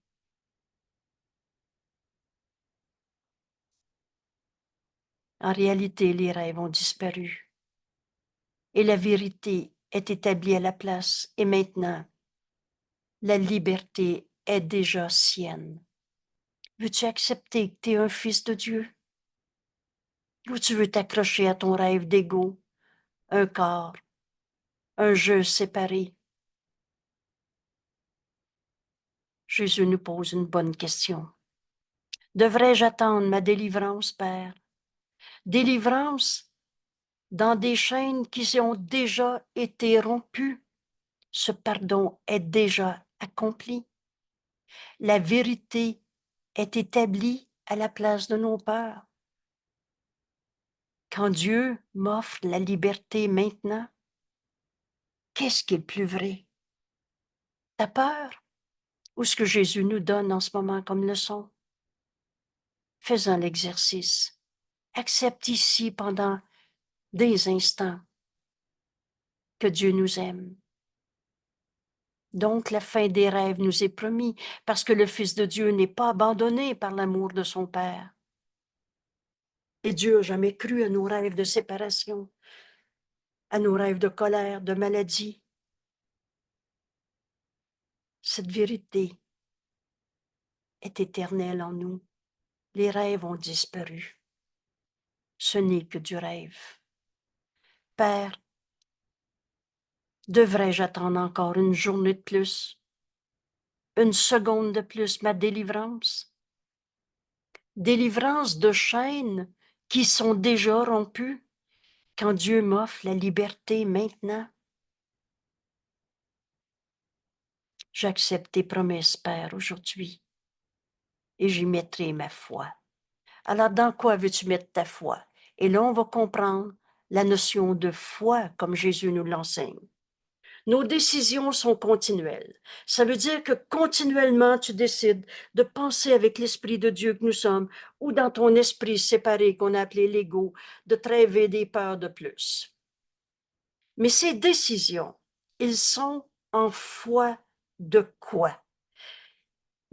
En réalité, les rêves ont disparu et la vérité est établie à la place et maintenant, la liberté est déjà sienne. Veux-tu accepter que tu es un fils de Dieu? Ou tu veux t'accrocher à ton rêve d'ego, un corps, un jeu séparé? Jésus nous pose une bonne question. Devrais-je attendre ma délivrance, Père? Délivrance dans des chaînes qui ont déjà été rompues. Ce pardon est déjà accompli. La vérité est établie à la place de nos peurs. Quand Dieu m'offre la liberté maintenant, qu'est-ce qui est le plus vrai? Ta peur ou ce que Jésus nous donne en ce moment comme leçon? Faisons l'exercice. Accepte ici pendant des instants que Dieu nous aime. Donc la fin des rêves nous est promis parce que le Fils de Dieu n'est pas abandonné par l'amour de son Père. Et Dieu n'a jamais cru à nos rêves de séparation, à nos rêves de colère, de maladie. Cette vérité est éternelle en nous. Les rêves ont disparu. Ce n'est que du rêve. Père, devrais-je attendre encore une journée de plus, une seconde de plus ma délivrance? Délivrance de chaînes qui sont déjà rompues quand Dieu m'offre la liberté maintenant? J'accepte tes promesses, Père, aujourd'hui, et j'y mettrai ma foi. Alors, dans quoi veux-tu mettre ta foi? Et là, on va comprendre la notion de foi comme Jésus nous l'enseigne. Nos décisions sont continuelles. Ça veut dire que continuellement, tu décides de penser avec l'Esprit de Dieu que nous sommes ou dans ton esprit séparé qu'on a appelé l'ego, de te rêver des peurs de plus. Mais ces décisions, ils sont en foi de quoi?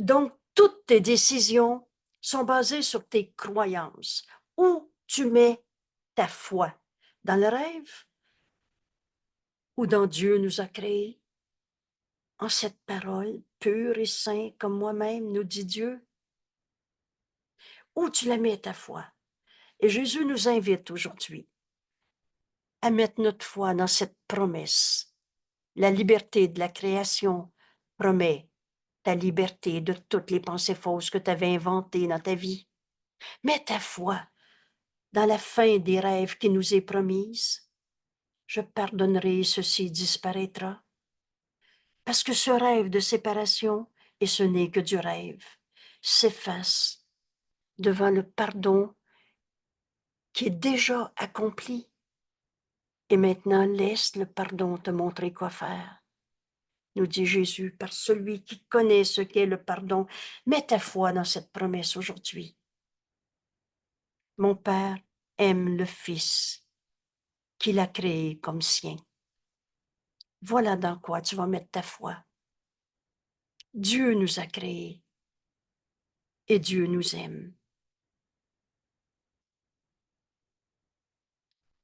Donc, toutes tes décisions sont basées sur tes croyances. Où tu mets ta foi? Dans le rêve ou dans Dieu nous a créés? En cette parole pure et sainte comme moi-même, nous dit Dieu. Où tu la mets ta foi? Et Jésus nous invite aujourd'hui à mettre notre foi dans cette promesse. La liberté de la création promet ta liberté de toutes les pensées fausses que tu avais inventées dans ta vie. Mets ta foi dans la fin des rêves qui nous est promise. Je pardonnerai et ceci disparaîtra. Parce que ce rêve de séparation, et ce n'est que du rêve, s'efface devant le pardon qui est déjà accompli. Et maintenant, laisse le pardon te montrer quoi faire. Nous dit Jésus, par celui qui connaît ce qu'est le pardon. Mets ta foi dans cette promesse aujourd'hui. Mon Père aime le Fils qu'il a créé comme sien. Voilà dans quoi tu vas mettre ta foi. Dieu nous a créés et Dieu nous aime.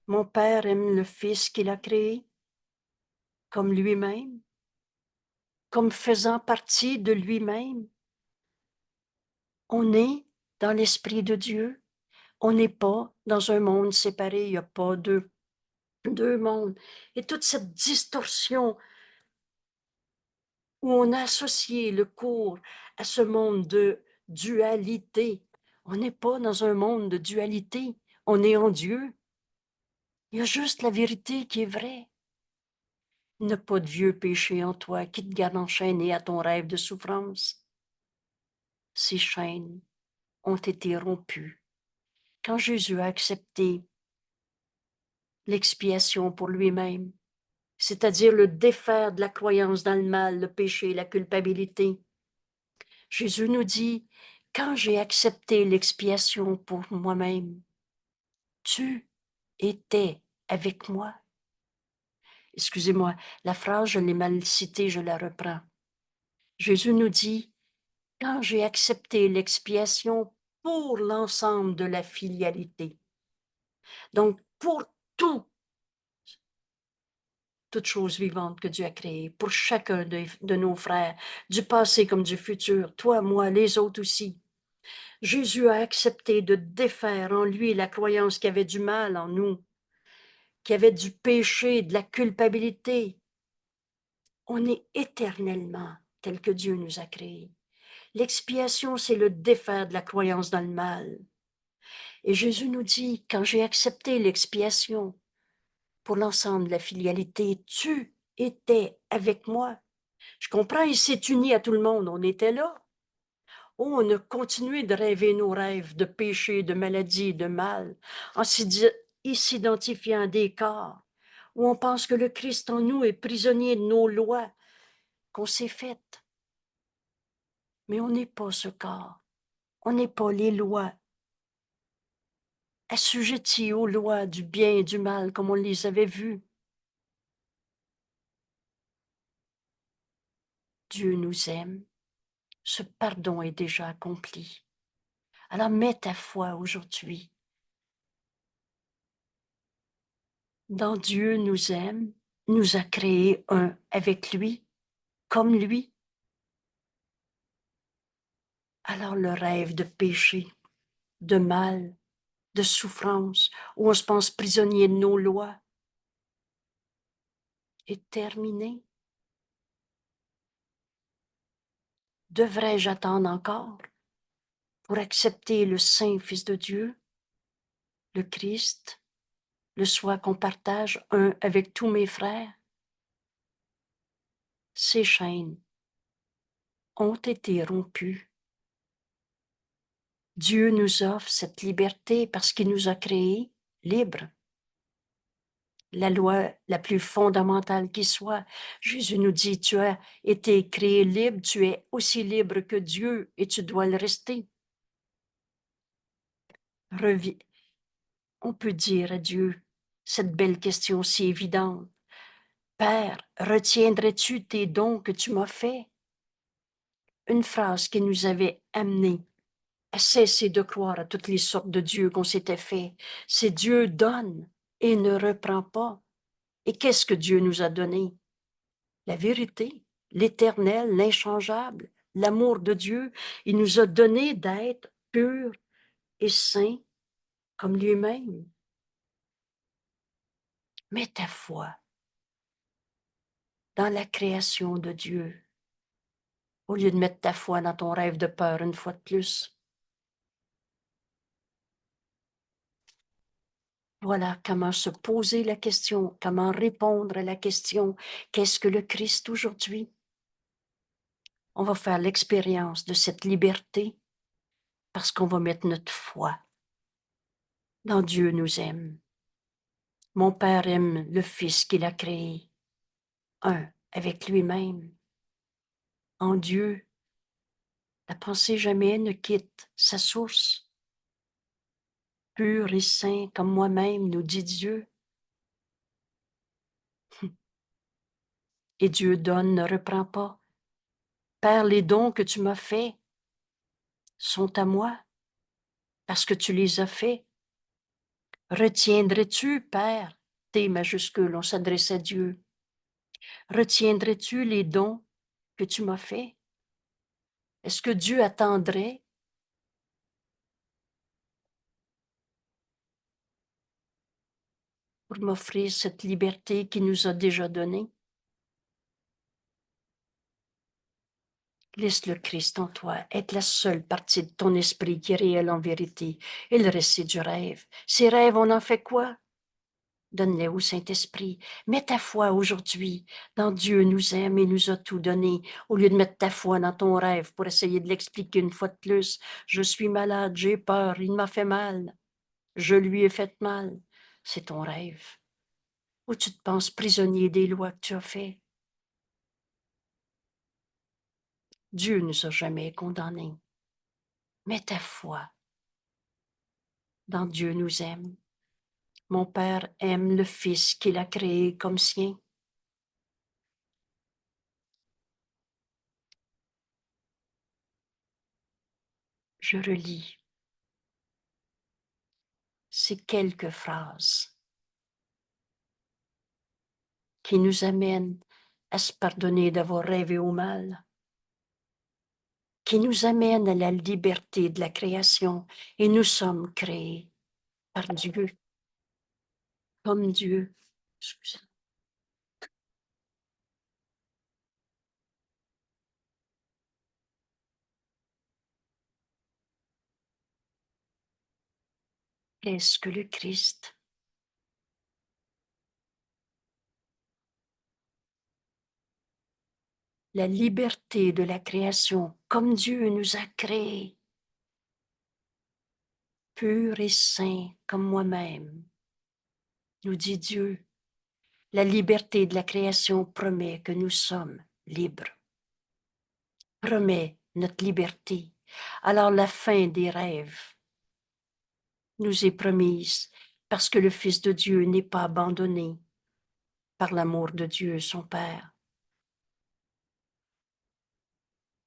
Mon Père aime le Fils qu'il a créé comme lui-même, comme faisant partie de lui-même. On est dans l'Esprit de Dieu. On n'est pas dans un monde séparé. Il n'y a pas deux mondes. Et toute cette distorsion où on a associé le cours à ce monde de dualité. On n'est pas dans un monde de dualité. On est en Dieu. Il y a juste la vérité qui est vraie. Il n'y a pas de vieux péché en toi qui te garde enchaîné à ton rêve de souffrance. Ces chaînes ont été rompues. Quand Jésus a accepté l'expiation pour lui-même, c'est-à-dire le défaire de la croyance dans le mal, le péché, la culpabilité, Jésus nous dit, quand j'ai accepté l'expiation pour moi-même, tu étais avec moi. Excusez-moi, la phrase, je l'ai mal citée, je la reprends. Jésus nous dit, quand j'ai accepté l'expiation pour l'ensemble de la filialité, donc pour toute chose vivante que Dieu a créée, pour chacun de nos frères, du passé comme du futur, toi, moi, les autres aussi. Jésus a accepté de défaire en lui la croyance qu'il y avait du mal en nous, qu'il y avait du péché, de la culpabilité. On est éternellement tel que Dieu nous a créés. L'expiation, c'est le défaire de la croyance dans le mal. Et Jésus nous dit, quand j'ai accepté l'expiation pour l'ensemble de la filialité, tu étais avec moi. Je comprends, il s'est uni à tout le monde, on était là. Oh, on a continué de rêver nos rêves de péché, de maladie, de mal, en s'identifiant à des corps, où on pense que le Christ en nous est prisonnier de nos lois qu'on s'est faites. Mais on n'est pas ce corps, on n'est pas les lois, assujettis aux lois du bien et du mal comme on les avait vues. Dieu nous aime, ce pardon est déjà accompli. Alors mets ta foi aujourd'hui. Dans Dieu nous aime, nous a créés un avec lui, comme lui. Alors le rêve de péché, de mal, de souffrance, où on se pense prisonnier de nos lois, est terminé. Devrais-je attendre encore pour accepter le Saint Fils de Dieu, le Christ, le soi qu'on partage un avec tous mes frères? Ces chaînes ont été rompues. Dieu nous offre cette liberté parce qu'il nous a créés libres. La loi la plus fondamentale qui soit. Jésus nous dit, tu as été créé libre, tu es aussi libre que Dieu et tu dois le rester. On peut dire à Dieu cette belle question si évidente. Père, retiendrais-tu tes dons que tu m'as faits? une phrase qui nous avait amené à cesser de croire à toutes les sortes de dieux qu'on s'était fait. C'est Dieu donne et ne reprend pas. Et qu'est-ce que Dieu nous a donné? La vérité, l'éternel, l'inchangeable, l'amour de Dieu. Il nous a donné d'être purs et saints comme lui-même. Mets ta foi dans la création de Dieu au lieu de mettre ta foi dans ton rêve de peur une fois de plus. Voilà comment se poser la question, comment répondre à la question, qu'est-ce que le Christ aujourd'hui? On va faire l'expérience de cette liberté parce qu'on va mettre notre foi dans Dieu nous aime. Mon Père aime le Fils qu'il a créé, un avec lui-même. En Dieu, la pensée jamais ne quitte sa source. Pur et saint comme moi-même, nous dit Dieu. Et Dieu donne, ne reprend pas. Père, les dons que tu m'as faits sont à moi parce que tu les as faits. Retiendrais-tu, Père, T majuscule, on s'adresse à Dieu, retiendrais-tu les dons que tu m'as faits? Est-ce que Dieu attendrait pour m'offrir cette liberté qu'il nous a déjà donnée? Laisse le Christ en toi être la seule partie de ton esprit qui est réelle en vérité. Et le reste, c'est du rêve. Ces rêves, on en fait quoi? Donne-les au Saint-Esprit. Mets ta foi aujourd'hui dans Dieu nous aime et nous a tout donné. Au lieu de mettre ta foi dans ton rêve pour essayer de l'expliquer une fois de plus. Je suis malade, j'ai peur, il m'a fait mal. Je lui ai fait mal. C'est ton rêve. Ou tu te penses prisonnier des lois que tu as faites. Dieu ne nous a jamais condamnés. Mets ta foi dans Dieu nous aime. Mon Père aime le Fils qu'il a créé comme sien. Je relis ces quelques phrases qui nous amènent à se pardonner d'avoir rêvé au mal, qui nous amènent à la liberté de la création. Et nous sommes créés par Dieu, comme Dieu. Excusez. Qu'est-ce que le Christ? La liberté de la création, comme Dieu nous a créés, purs et saints comme moi-même, nous dit Dieu. La liberté de la création promet que nous sommes libres, promet notre liberté. Alors la fin des rêves nous est promise parce que le Fils de Dieu n'est pas abandonné par l'amour de Dieu, son Père.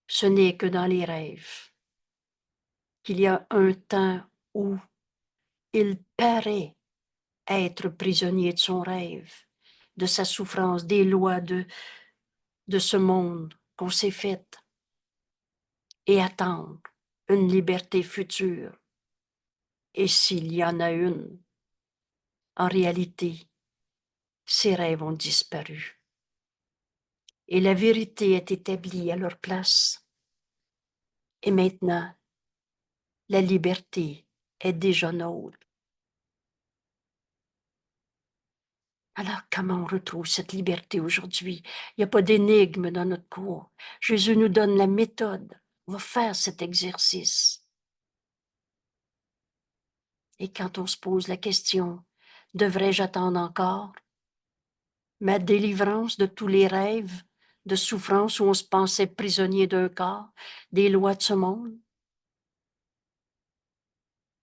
Ce n'est que dans les rêves qu'il y a un temps où il paraît être prisonnier de son rêve, de sa souffrance, des lois de ce monde qu'on s'est fait et attendre une liberté future. Et s'il y en a une, en réalité, ces rêves ont disparu. Et la vérité est établie à leur place. Et maintenant, la liberté est déjà nôtre. Alors, comment on retrouve cette liberté aujourd'hui? Il n'y a pas d'énigme dans notre cours. Jésus nous donne la méthode. On va faire cet exercice. Et quand on se pose la question, devrais-je attendre encore ma délivrance de tous les rêves de souffrance où on se pensait prisonnier d'un corps, des lois de ce monde?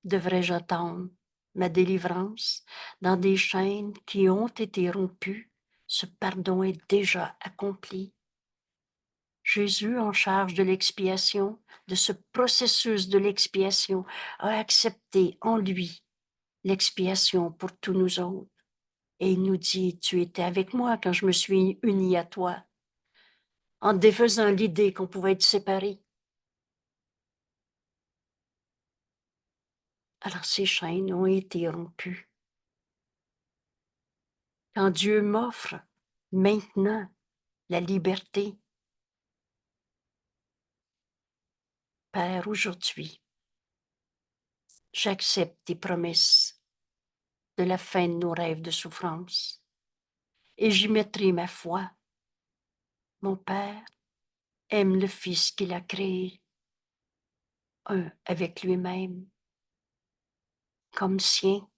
Devrais-je attendre ma délivrance dans des chaînes qui ont été rompues? Ce pardon est déjà accompli. Jésus, en charge de l'expiation, de ce processus de l'expiation, a accepté en lui l'expiation pour tous nous autres. Et il nous dit, tu étais avec moi quand je me suis uni à toi, en défaisant l'idée qu'on pouvait être séparés. Alors ces chaînes ont été rompues. Quand Dieu m'offre maintenant la liberté, Père, aujourd'hui, j'accepte tes promesses de la fin de nos rêves de souffrance et j'y mettrai ma foi. Mon Père aime le Fils qu'il a créé, un avec lui-même, comme sien.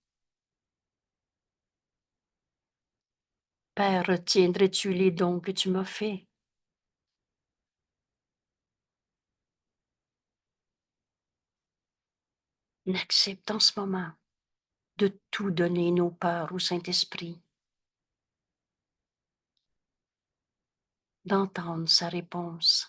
Père, retiendrais-tu les dons que tu m'as faits? On accepte en ce moment de tout donner nos peurs au Saint-Esprit, d'entendre sa réponse.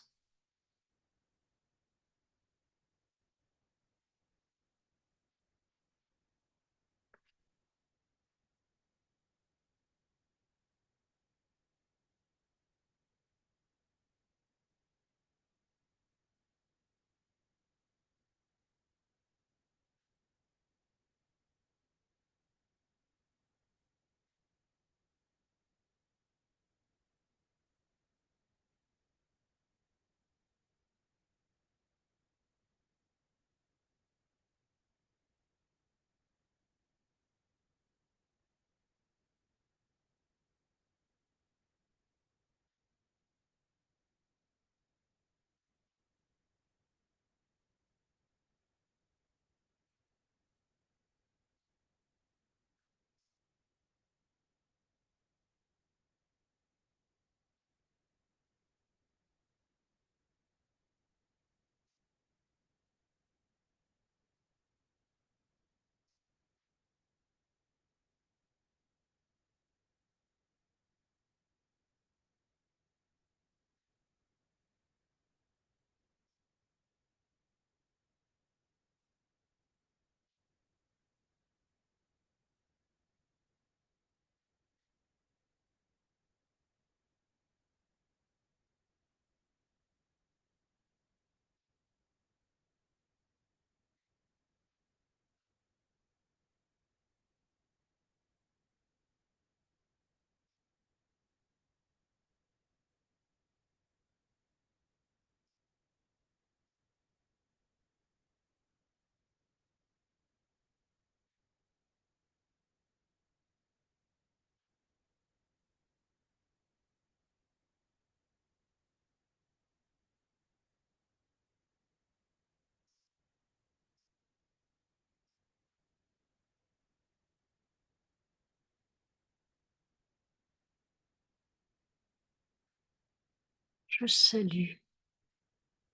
Je salue,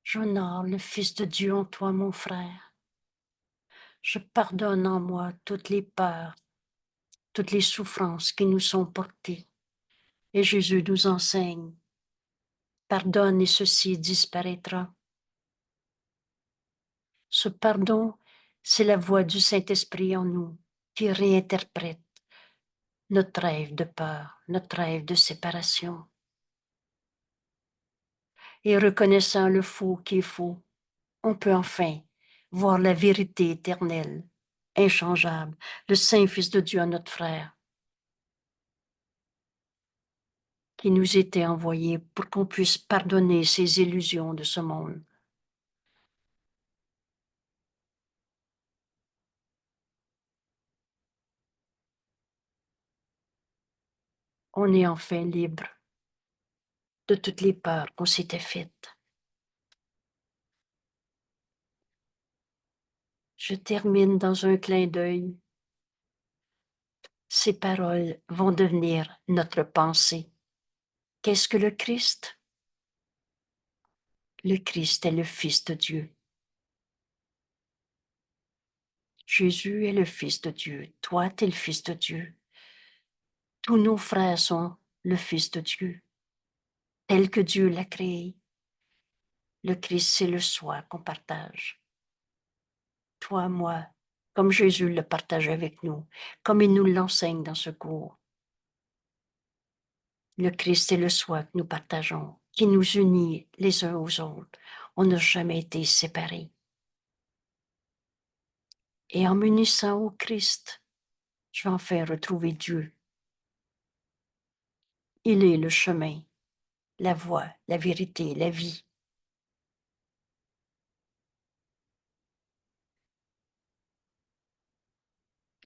j'honore le Fils de Dieu en toi, mon frère. Je pardonne en moi toutes les peurs, toutes les souffrances qui nous sont portées. Et Jésus nous enseigne, pardonne et ceci disparaîtra. Ce pardon, c'est la voix du Saint-Esprit en nous qui réinterprète notre rêve de peur, notre rêve de séparation. Et reconnaissant le faux qui est faux, on peut enfin voir la vérité éternelle, inchangeable, le Saint Fils de Dieu, notre frère, qui nous était envoyé pour qu'on puisse pardonner ces illusions de ce monde. On est enfin libre de toutes les peurs qu'on s'était faites. Je termine dans un clin d'œil. Ces paroles vont devenir notre pensée. Qu'est-ce que le Christ? Le Christ est le Fils de Dieu. Jésus est le Fils de Dieu. Toi, tu es le Fils de Dieu. Tous nos frères sont le Fils de Dieu, tel que Dieu l'a créé. Le Christ, c'est le soi qu'on partage. Toi, moi, comme Jésus le partage avec nous, comme il nous l'enseigne dans ce cours. Le Christ est le soi que nous partageons, qui nous unit les uns aux autres. On n'a jamais été séparés. Et en m'unissant au Christ, je vais enfin retrouver Dieu. Il est le chemin, la voie, la vérité, la vie.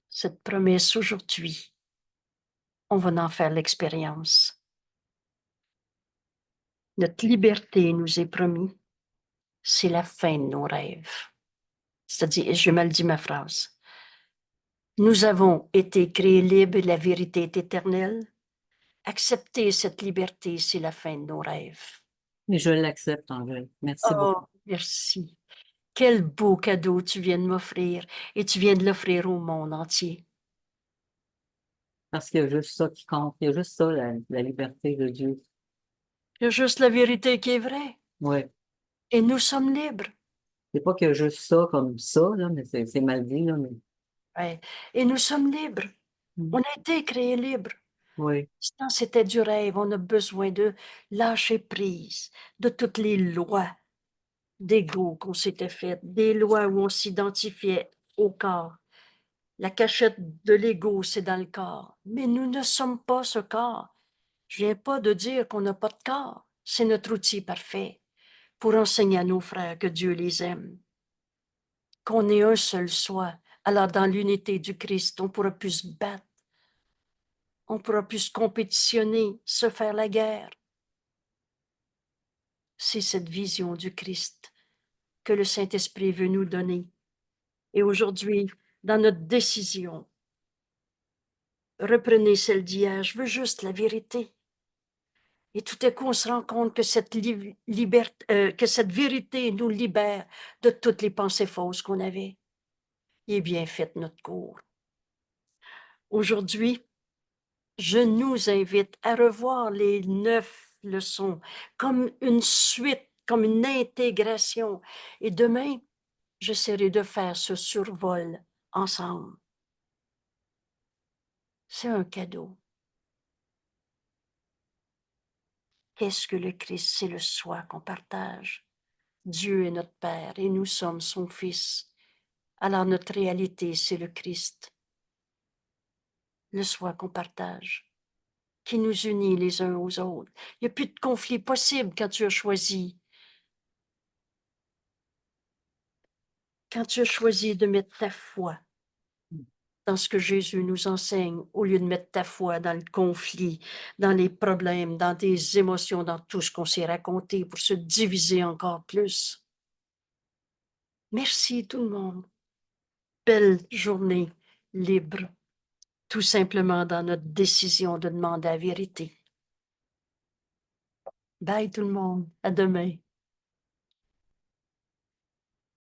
Cette promesse aujourd'hui, on va en faire l'expérience. Notre liberté nous est promise, c'est la fin de nos rêves. C'est-à-dire, je mal dis ma phrase. Nous avons été créés libres, la vérité est éternelle. Accepter cette liberté, c'est la fin de nos rêves. Et je l'accepte, en vrai. Merci beaucoup. Oh, merci. Quel beau cadeau tu viens de m'offrir et tu viens de l'offrir au monde entier. Parce qu'il y a juste ça qui compte. Il y a juste ça, la liberté de Dieu. Il y a juste la vérité qui est vraie Oui. et nous sommes libres. C'est pas qu'il y a juste ça comme ça, là, mais c'est mal dit, là, mais Ouais. Et nous sommes libres. On a été créés libres. oui. Sinon, c'était du rêve. On a besoin de lâcher prise de toutes les lois d'ego qu'on s'était faites, des lois où on s'identifiait au corps. La cachette de l'ego, c'est dans le corps. Mais nous ne sommes pas ce corps. Je viens pas de dire qu'on n'a pas de corps. C'est notre outil parfait pour enseigner à nos frères que Dieu les aime, qu'on est un seul soi. Alors, dans l'unité du Christ, on pourra plus se battre, on pourra plus se compétitionner, se faire la guerre. C'est cette vision du Christ que le Saint-Esprit veut nous donner. Et aujourd'hui, dans notre décision, reprenez celle d'hier, je veux juste la vérité. Et tout à coup, on se rend compte que que cette vérité nous libère de toutes les pensées fausses qu'on avait. Il est bien fait notre cours. Aujourd'hui, je nous invite à revoir les 9 leçons comme une suite, comme une intégration. Et demain, j'essaierai de faire ce survol ensemble. C'est un cadeau. Qu'est-ce que le Christ? C'est le soi qu'on partage. Dieu est notre Père et nous sommes son Fils. Alors notre réalité, c'est le Christ, le soi qu'on partage, qui nous unit les uns aux autres. Il n'y a plus de conflit possible quand tu as choisi. Quand tu as choisi de mettre ta foi dans ce que Jésus nous enseigne, au lieu de mettre ta foi dans le conflit, dans les problèmes, dans des émotions, dans tout ce qu'on s'est raconté pour se diviser encore plus. Merci tout le monde. Belle journée libre, tout simplement dans notre décision de demander la vérité. Bye tout le monde, à demain.